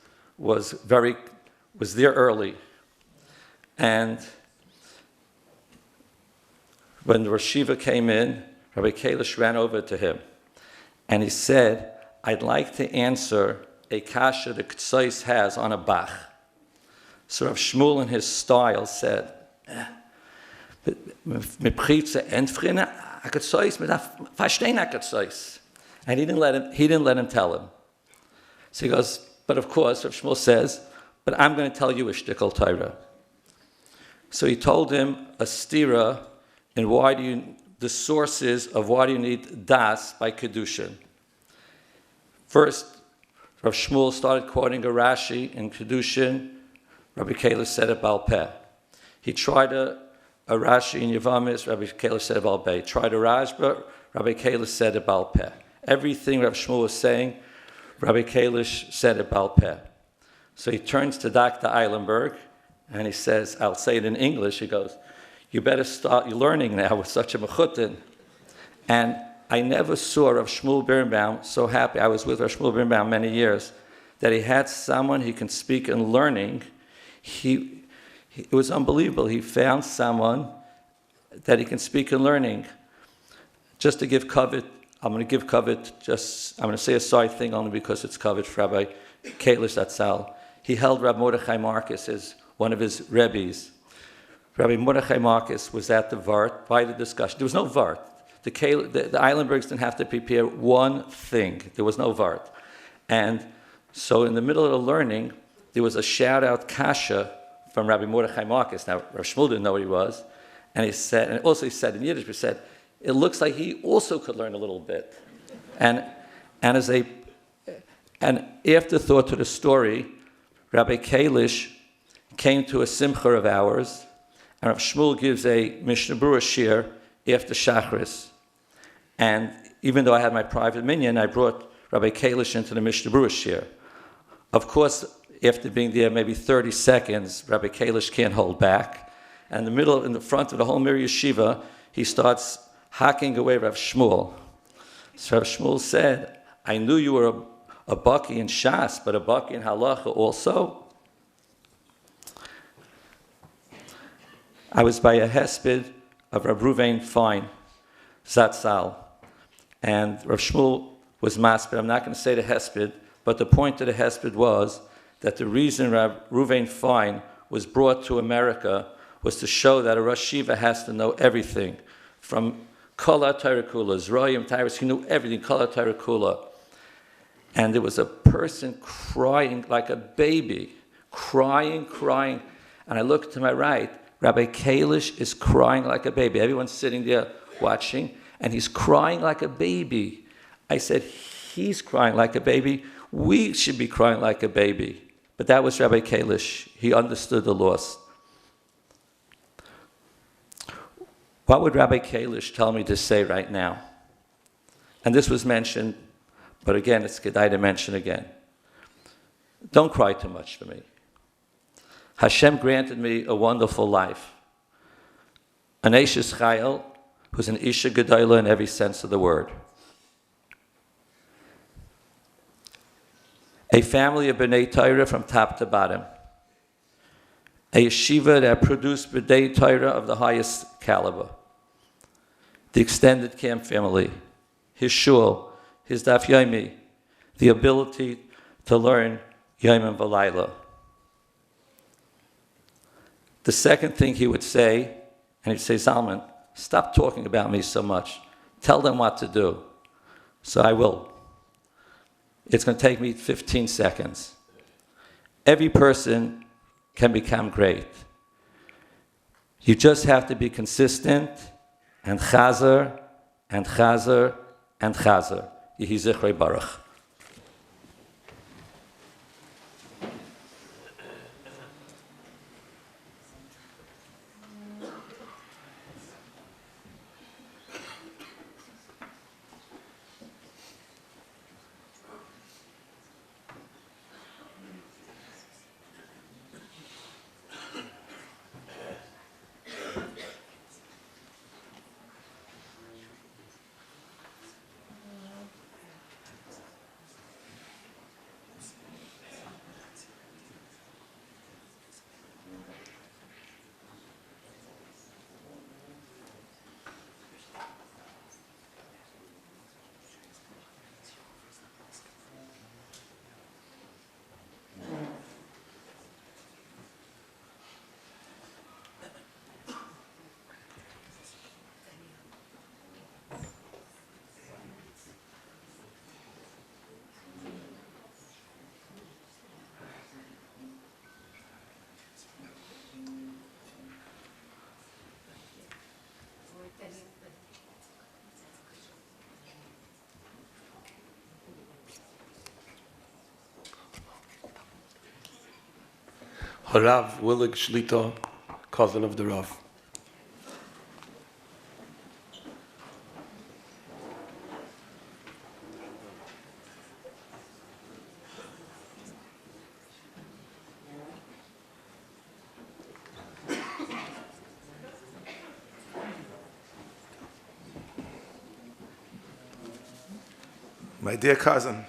Speaker 1: there early. And when the Rosh Yeshiva came in, Rabbi Kalish ran over to him. And he said, I'd like to answer a kasha the Ktsais has on a Bach. So Rav Shmuel in his style said, and he didn't let him tell him. So he goes, but of course, Rav Shmuel says, but I'm going to tell you a shtickle Torah. So he told him a stira in the sources of why do you need das by Kedushin. First, Rav Shmuel started quoting a Rashi in Kedushin. Rabbi Kalish said it Baal Peh. He tried a Rashi in Yevamis, Rabbi Kalish said it Baal Peh. He tried a Rashba, Rabbi Kalish said it Baal Peh. Everything Rav Shmuel was saying, Rabbi Kalish said it Baal Peh. So he turns to Dr. Eilenberg, and he says, I'll say it in English, he goes, you better start learning now with such a mechutin. And I never saw Rav Shmuel Birnbaum so happy. I was with Rav Shmuel Birnbaum many years, that he had someone he can speak in learning. It was unbelievable. He found someone that he can speak in learning. Just to give covet, I'm going to say a side thing only because it's covet for Rabbi Kalish Zatzal. He held Rabbi Mordechai Marcus as one of his rebbes. Rabbi Mordechai Marcus was at the Vart by the discussion. There was no Vart. The Eilenbergs didn't have to prepare one thing. There was no Vart. And so in the middle of the learning, there was a shout-out kasha from Rabbi Mordechai Marcus. Now, Rav Shmuel didn't know what he was. And he said in Yiddish, he said, it looks like he also could learn a little bit. And as an afterthought to the story, Rabbi Kalish came to a simcha of ours, and Rav Shmuel gives a Mishnah Berurah shir after Shachris. And even though I had my private minyan, I brought Rabbi Kalish into the Mishnah Berurah shir. Of course, after being there maybe 30 seconds, Rabbi Kalish can't hold back. And in the front of the whole Mir Yeshiva, he starts hacking away Rav Shmuel. So Rav Shmuel said, I knew you were a baki in Shas, but a baki in Halacha also. I was by a hesped of Rav Ruvain Fine, Zatzal, and Rav Shmuel was masped. I'm not going to say the hesped, but the point of the hesped was that the reason Rav Ruvain Fine was brought to America was to show that a Rosh Yeshiva has to know everything, from Kol HaTorah Zroyim Tyrus, he knew everything, Kol HaTorah. And there was a person crying like a baby, crying. And I looked to my right, Rabbi Kalish is crying like a baby. Everyone's sitting there watching, and he's crying like a baby. I said, he's crying like a baby. We should be crying like a baby. But that was Rabbi Kalish. He understood the loss. What would Rabbi Kalish tell me to say right now? And this was mentioned, but again, it's Kedai to mention again. Don't cry too much for me. Hashem granted me a wonderful life. An Eishes Chayil, who's an Isha Gedola in every sense of the word. A family of B'nai Torah from top to bottom. A yeshiva that produced B'nai Torah of the highest caliber. The extended camp family, his shul, his daf yomi, the ability to learn Yom and V'layla. The second thing he would say, and he'd say, Zalman, stop talking about me so much. Tell them what to do. So I will. It's going to take me 15 seconds. Every person can become great. You just have to be consistent and chazer and chazer and chazer. Yehi Zichrei Baruch.
Speaker 2: Harav, Willig Shlito, cousin of the Rav. My dear cousin,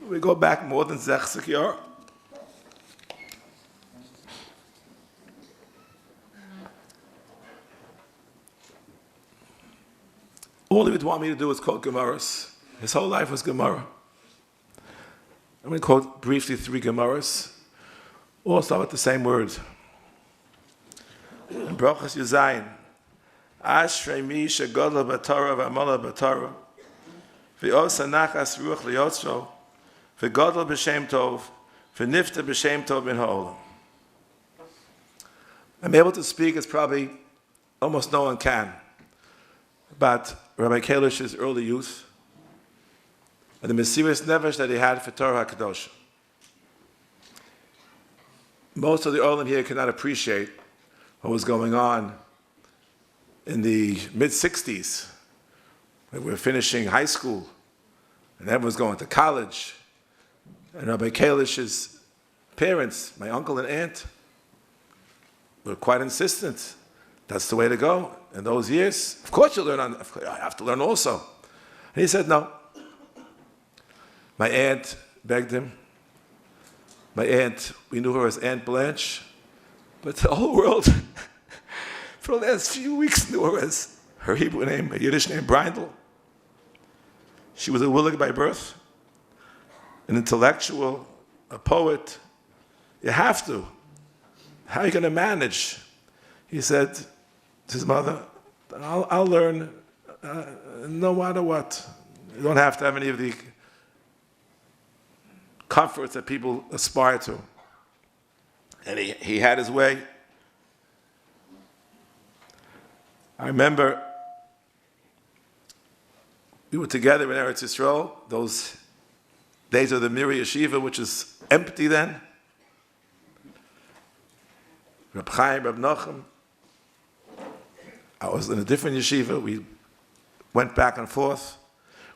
Speaker 2: we go back more than 60 years. All he would want me to do was quote Gemaras. His whole life was Gemara. I'm going to quote briefly 3 Gemaras. All start with the same words. In Brachas Yuzayin, Ashrei mi shegodla b'Torah v'amala b'Torah, v'osa nachas ruach liyotzro, v'godla b'shem tov, v'nifta b'shem tov min ha'olam. I'm able to speak as probably almost no one can about Rabbi Kalish's early youth and the mysterious nefesh that he had for Torah HaKadosh. Most of the Olam here cannot appreciate what was going on in the mid-60s, when we were finishing high school, and everyone was going to college. And Rabbi Kalish's parents, my uncle and aunt, were quite insistent. That's the way to go in those years. Of course you learn, I have to learn also.
Speaker 12: And he said, no. My aunt begged him. My aunt, we knew her as Aunt Blanche, but the whole world, for the last few weeks, knew her as her Hebrew name, a Yiddish name, Brindle. She was a Willig by birth, an intellectual, a poet. You have to. How are you going to manage? He said to his mother, I'll learn no matter what. You don't have to have any of the comforts that people aspire to. And he had his way. I remember we were together in Eretz Yisrael, those days of the Miri Yeshiva, which is empty then. Reb Chaim, Reb Nochem. I was in a different yeshiva. We went back and forth.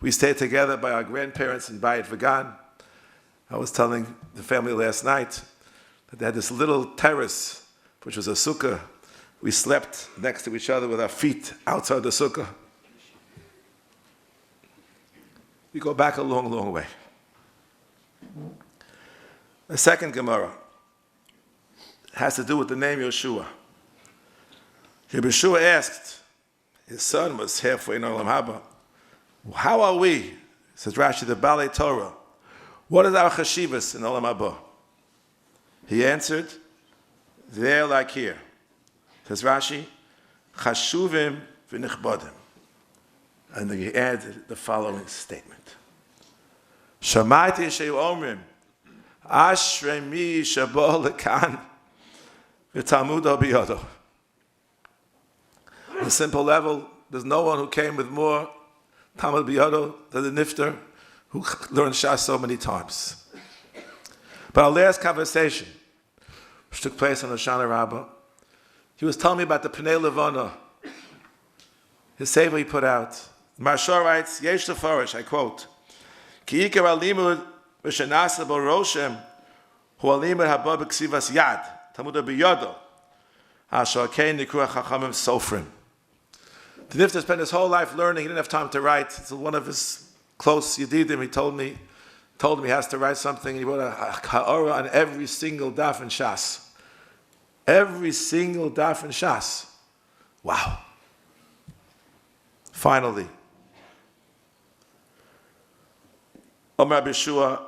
Speaker 12: We stayed together by our grandparents in Bayit Vagan. I was telling the family last night that they had this little terrace, which was a sukkah. We slept next to each other with our feet outside the sukkah. We go back a long, long way. The second Gemara has to do with the name Yehoshua. Yehoshua asked, his son was halfway in Olam Haba, how are we? Says Rashi, the Balei Torah. What is our chashivas in Olam Haba? He answered, there like here. Says Rashi, chashuvim v'nichbadim. And then he added the following statement. Shamaiti she'u omrim, ashrei mi shabo lekan v'talmudo biyodo. On a simple level, there's no one who came with more Talmud biyodo than the Nifter, who learned Shas so many times. But our last conversation, which took place on Hoshana Rabbah, he was telling me about the Pnei Levana, his sefer he put out. Marshal writes, Yesh Lefarish, I quote, Ki ikar alimud v'shenasa bo roshem hu alimud haba b'ksivas yad, Talmud biyodo, asher kein nikru chachamim sofrim. The Nifter spent his whole life learning. He didn't have time to write. So one of his close Yedidim, he told him he has to write something. He wrote a ha'ora on every single daf in Shas. Every single daf in Shas. Wow. Finally, Omer Yeshua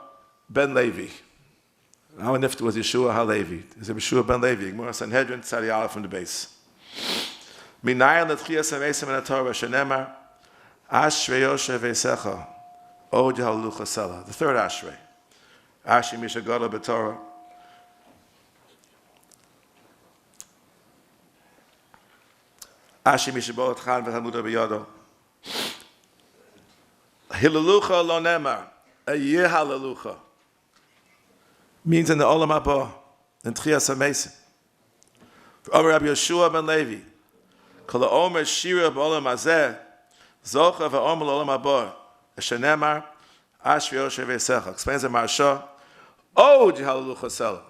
Speaker 12: ben Levi. Our Nifter was Yeshua HaLevi. It's Yeshua ben Levi. Gemara Sanhedrin, Tzadi Aleph from the base. Minayin l'tchiyas ha'mesim in HaTorah shenemar Ashrei Yoshev Eisecha Od Yehalucha Sela. The third Ashrei. Ashrei Misha Gadol b'Torah. Ashrei Misha Bolet Chan v'Talmudo b'Yodo. Hilalucha lo nemar. A Yehalucha. Means in the Olam Haba, in Tchiyas ha'mesim. Over Rabbi Yehoshua ben Levi. Kol ha'omer shira b'olam hazeh Zocha v'omer l'olam haba shenemar Ashrei Yoshev Eisecha. Explains the Marsha. Oh, Yehalucha Sela.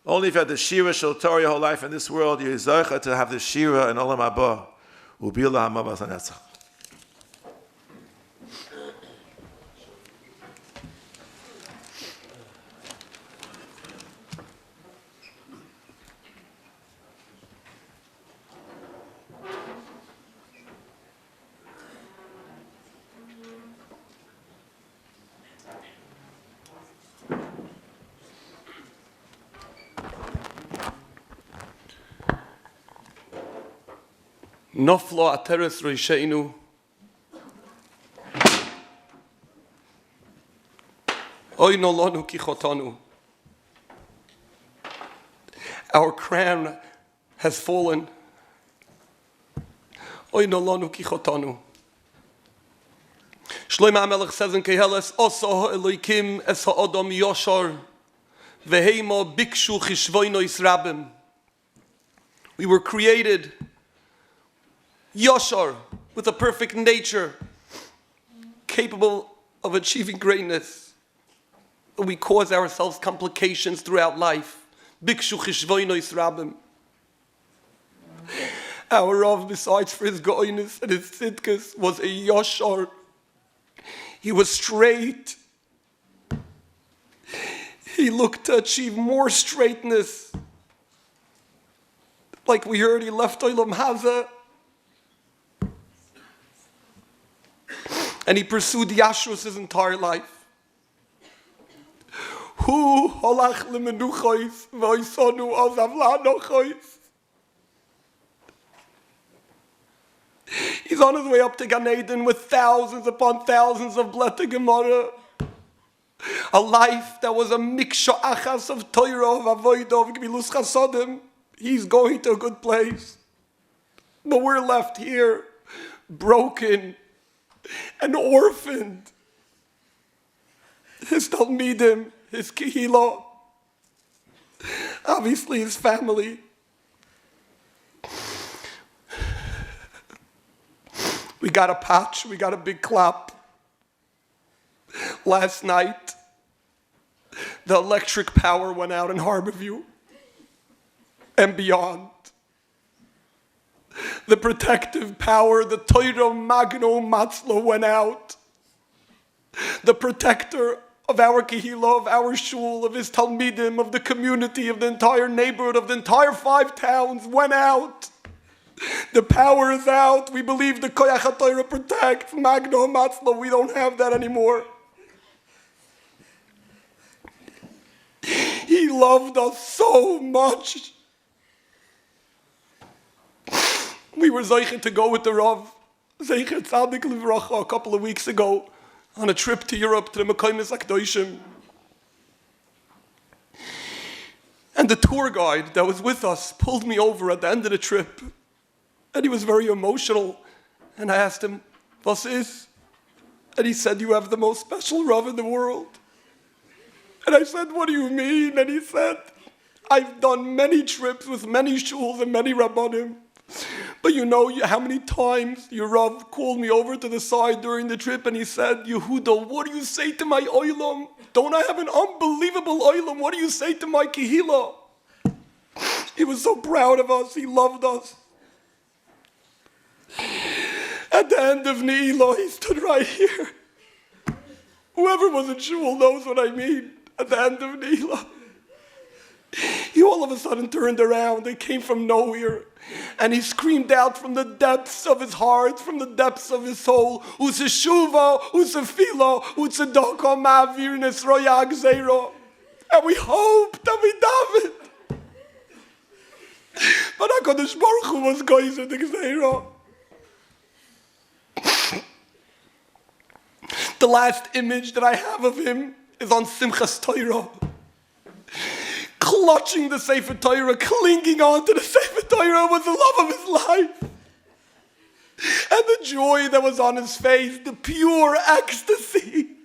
Speaker 12: Only if you have the shira shel Torah your whole life in this world, you're zocha to have the shira in olam haba. Ubila ha'mavas hanetzach.
Speaker 2: Noflo ateres reisheinu. Oy no lonu kichotanu. Our crown has fallen. Oy no lonu kichotanu. Shlomo HaMelech says in Keheles, Oso Elokim es ha'odom yoshor veheimo bikshu chishvoino israbim. We were created Yoshar, with a perfect nature, capable of achieving greatness. But we cause ourselves complications throughout life. Bikshu chishvoino israbim. Our Rav, besides for his goiness and his tzidkas, was a Yoshar. He was straight. He looked to achieve more straightness. Like we heard, he left Olam Haza. And he pursued Yashrus his entire life. Hu holach lemenuchois v'oisonu ozavlanochois. He's on his way up to Gan Eden with thousands upon thousands of Bleta Gemara. A life that was a miksha achas of Torah, of Avodah, of Gvilus Chasodim. He's going to a good place. But we're left here, broken and orphaned. His Talmidim, his Kehillah, obviously his family. We got a patch, we got a big clap. Last night, the electric power went out in Harborview and beyond. The protective power, the Torah Magno Matzlo went out. The protector of our Kehillah, of our shul, of his Talmidim, of the community, of the entire neighborhood, of the entire 5 towns went out. The power is out. We believe the Koyach HaTorah protects. Magno Matzlo, we don't have that anymore. He loved us so much. We were zeicher to go with the Rav, zeicher Tzadik Livracha, a couple of weeks ago, on a trip to Europe to the Mekaymes HaKdoshim. And the tour guide that was with us pulled me over at the end of the trip. And he was very emotional. And I asked him, "Was is?" And he said, "You have the most special Rav in the world." And I said, "What do you mean?" And he said, "I've done many trips with many shuls and many Rabbanim. But you know how many times your Rav called me over to the side during the trip and he said, 'Yehuda, what do you say to my oilam? Don't I have an unbelievable oilam? What do you say to my kehillah?'" He was so proud of us. He loved us. At the end of Ne'ilah, he stood right here. Whoever was in shul knows what I mean. At the end of Ne'ilah, he all of a sudden turned around and came from nowhere. And he screamed out from the depths of his heart, from the depths of his soul, "Useshuva, usefila, usedoko ma'avir nesroya gzeiro." And we hoped and we davened. But HaKadosh Baruch Hu was geizer the gzeiro. The last image that I have of him is on Simchas Torah, clutching the Sefer Torah, clinging on to the Sefer Torah was the love of his life. And the joy that was on his face, the pure ecstasy.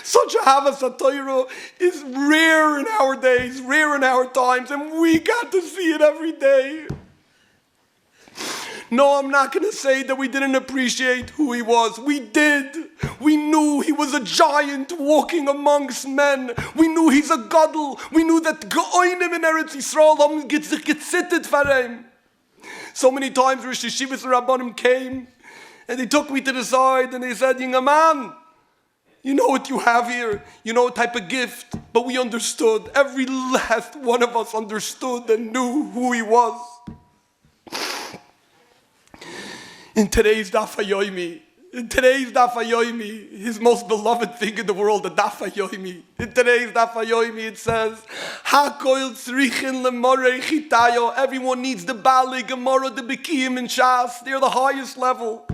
Speaker 2: Such a Havas HaTorah is rare in our days, rare in our times, and we got to see it every day. No, I'm not going to say that we didn't appreciate who he was. We did. We knew he was a giant walking amongst men. We knew he's a gadol. We knew that Geoinim in Eretz Yisrael haben gesittet for him. So many times Rosh Yeshivas Rabbanim came and they took me to the side and they said, "Young man, you know what you have here. You know what type of gift." But we understood. Every last one of us understood and knew who he was. In today's Daf HaYomi, his most beloved thing in the world, the Daf HaYomi. In today's Daf HaYomi it says, "Hakoil tzrichin lemorei chitayo." Everyone needs the Bali, Gemara, the Bekiyim, and Shas. They're the highest level.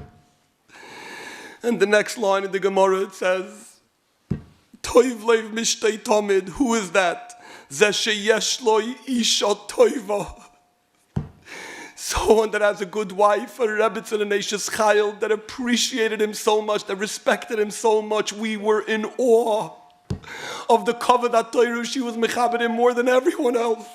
Speaker 2: And the next line in the Gemara it says, "Toiv leiv mishtei tomid." Who is that? "Zeh sheyesh lo isha toiva." Someone that has a good wife, a Rebbetzin and Eishes Chayil, that appreciated him so much, that respected him so much. We were in awe of the Kavod HaTorah. She was mechaber him more than everyone else.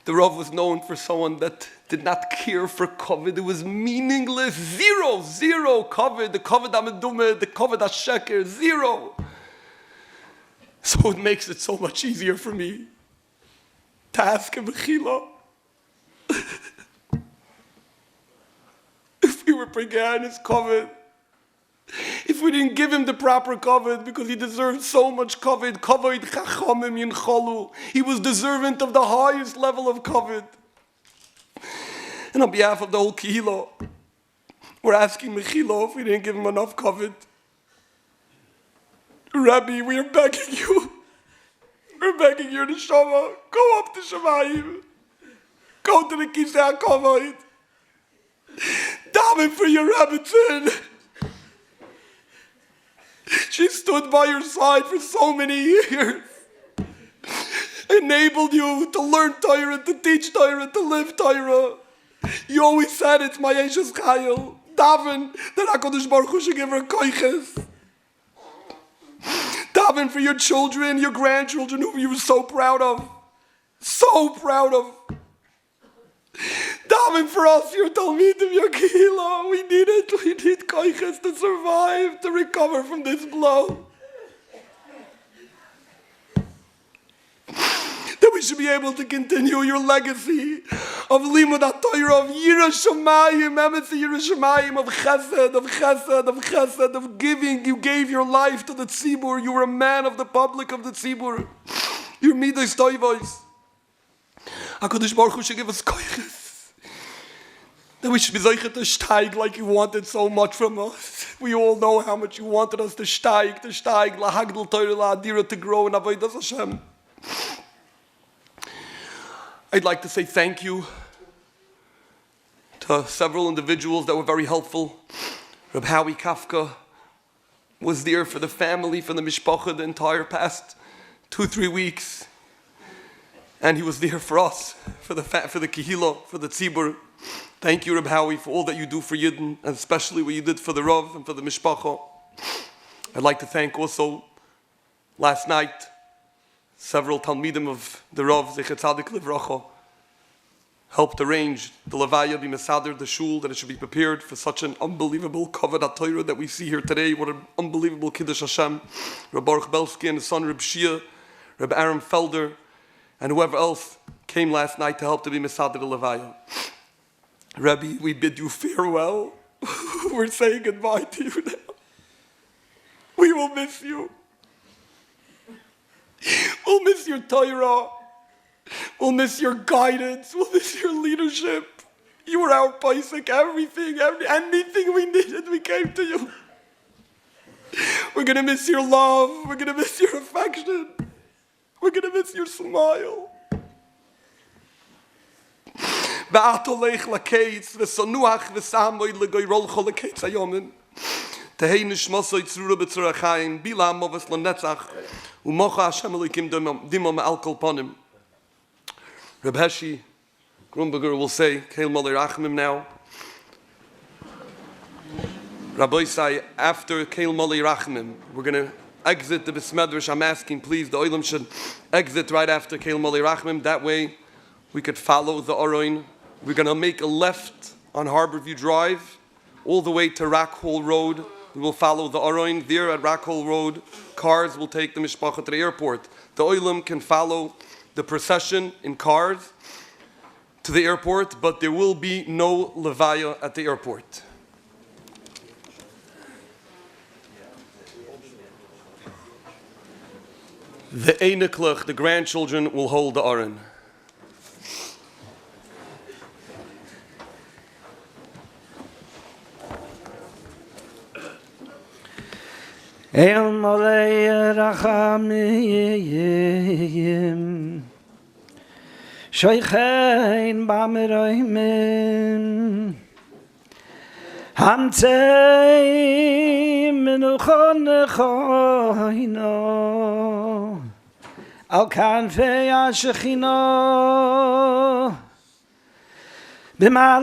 Speaker 2: The Rav was known for someone that did not care for kavod. It was meaningless. Zero kavod. The kavod HaMedume, the kavod HaSheker, zero. So it makes it so much easier for me to ask him Mechila. If we were began his covet, if we didn't give him the proper covet, because he deserved so much covet, he was deserving of the highest level of covet. And on behalf of the whole Kehillah, we're asking Mechila if we didn't give him enough covet. Rabbi, we are begging you. We're begging you, Neshama, go up to Shemayim. Go to the Kisei HaKavod. Daven for your Rebbetzin. She stood by your side for so many years. Enabled you to learn Torah, to teach Torah, to live Torah. You always said it's my Yeshus Chayil. Daven that HaKadosh Baruch Hu should give her koiches. Daven for your children, your grandchildren, who you were so proud of. So proud of. Daven for us, your Talmidim, your Kehillah. We need it. We need koiches to survive, to recover from this blow. That we should be able to continue your legacy of Limud HaTorah, of Yirah Shamayim, Emetz Yirah Shamayim, of chesed, of giving. You gave your life to the tzibur. You were a man of the public, of the tzibur. Your midos toivos. HaKadosh Baruch Hu should give us koiches. That we should be zeicher to steig like you wanted so much from us. We all know how much you wanted us to steig, lahagdel Torah, la'adira, to grow in avodas Hashem. I'd like to say thank you to several individuals that were very helpful. Reb Howie Kafka was there for the family, for the mishpacha, the entire past 2-3 weeks. And he was there for us, for the Kehillah, for the Tzibur. Thank you, Reb Howie, for all that you do for Yidden, and especially what you did for the Rav and for the mishpacha. I'd like to thank also, last night, several Talmidim of the Rav, Zecher Tzadik Livracha, helped arrange the Levaya, be Mesader, the shul, that it should be prepared for such an unbelievable Kavod HaTorah that we see here today. What an unbelievable Kiddush Hashem. Reb Baruch Belsky and his son Reb Shia, Reb Aaron Felder, and whoever else came last night to help to be Mesader the Levaya. Rebbe, we bid you farewell. We're saying goodbye to you now. We will miss you. We'll miss your Torah. We'll miss your guidance. We'll miss your leadership. You were our Paisik, anything we needed, we came to you. We're going to miss your love. We're going to miss your affection. We're going to miss your smile. Ba'atolech lakeitz, v'sanuach v'samoid legoyrolcho lakeitz hayomin. Tehei nishmasoi tzrura b'tzorachayim, bila amovas lanetzach, u'mocha Hashem Elokim dimam al kol panim. Reb Heshi Grumberger will say, Keil Malei Rachmim now. Rabbi Isai, after Keil Malei Rachmim, we're going to exit the Besmedrash. I'm asking, please, the Oilam should exit right after Keil Malei Rachmim. That way, we could follow the Oroin. We're going to make a left on Harborview Drive, all the way to Rockhall Road. We will follow the Oroin. There at Rockhall Road, cars will take the Mishpacha to the airport. The Oilam can follow the procession in cars to the airport, but there will be no Levaya at the airport. The Eineklach, the grandchildren, will hold the Aron.
Speaker 6: El Malei Rachamim Shoichein Bameroimim Hamtei Menuchon Nechoino Al Kanfei Ashechino B'malois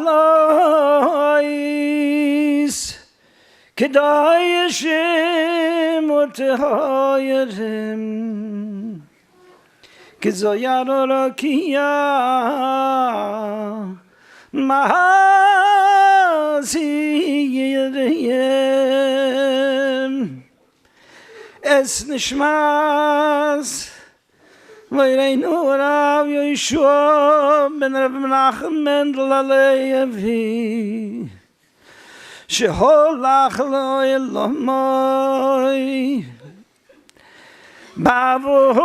Speaker 6: Kedai Yeshim Utehoyerim Kizoyaro Rakia Mahazi Yiriyim es nishmas Vayreinu Harav Yehoshua ben Rav Menachem Mendel Alevi Sheholach lo Elomoy Bavor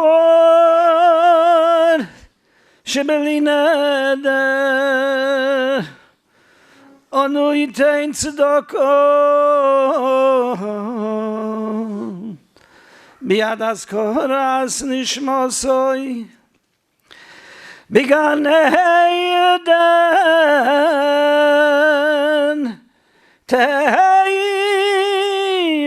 Speaker 6: Shebeli Neder Onu Yitein Tzedakah Biad Azkoras Nishmosoi Began Eden Tehei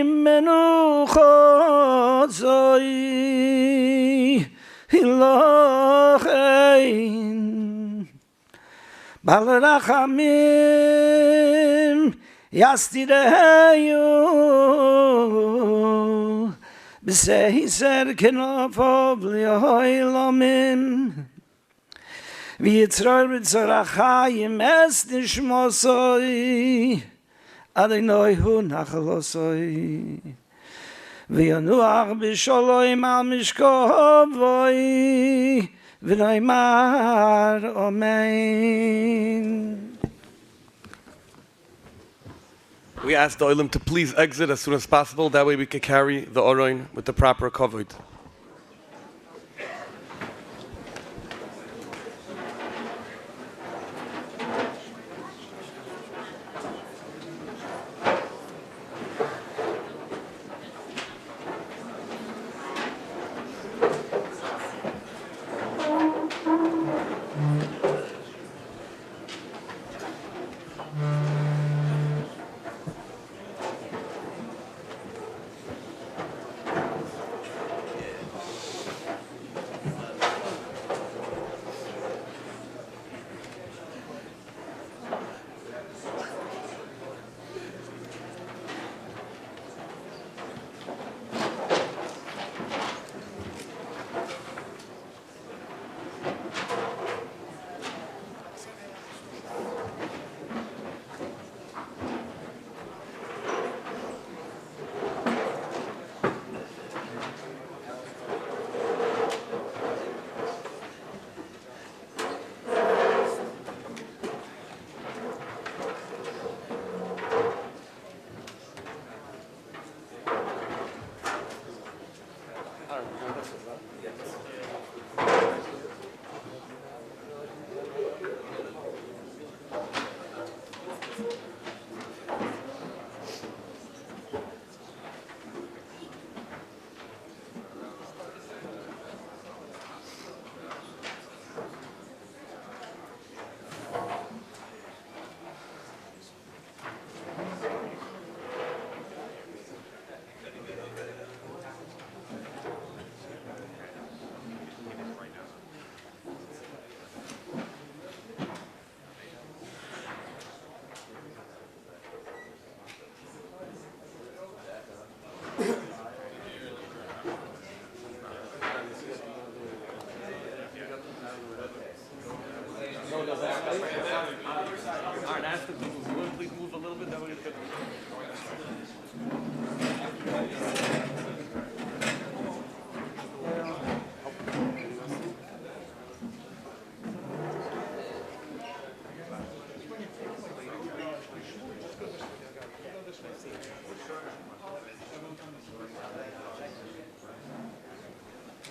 Speaker 6: Menuchozoi Hilochein Balarachamim Yastireyu B'seiser kenofo v'lihoilomim V'yitzror b'tzorachayim es nishmosoi Adonai hu nachalosoi V'yanuach b'sholoim al mishkovoi V'noimar omein.
Speaker 2: We ask the Olim to please exit as soon as possible. That way we can carry the Oroin with the proper kavod.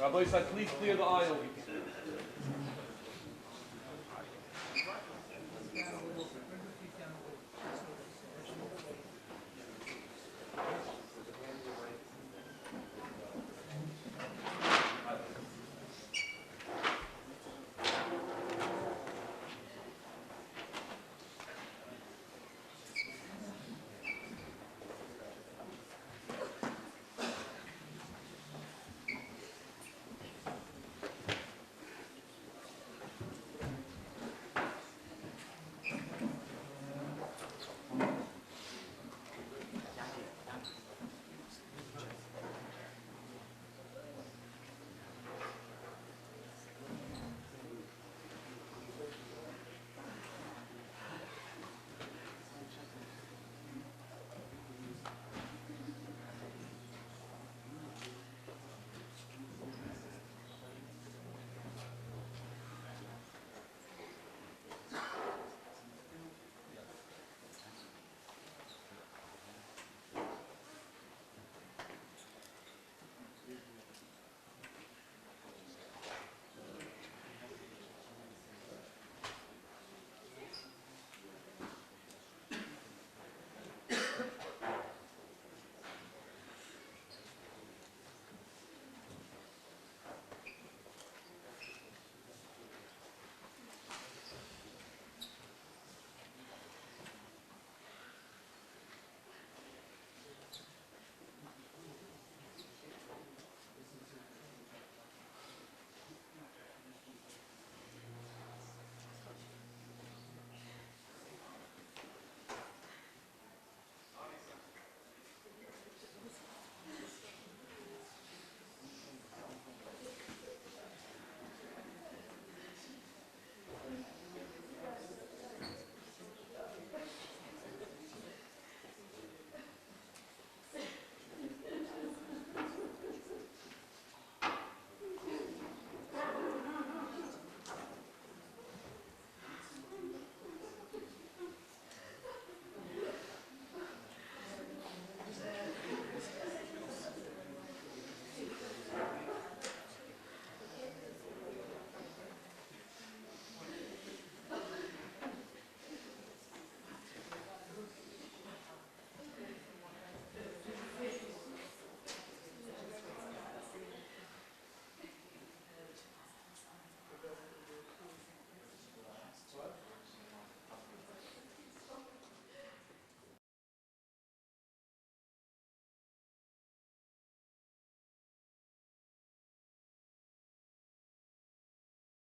Speaker 2: Rabbi said, please clear the aisle.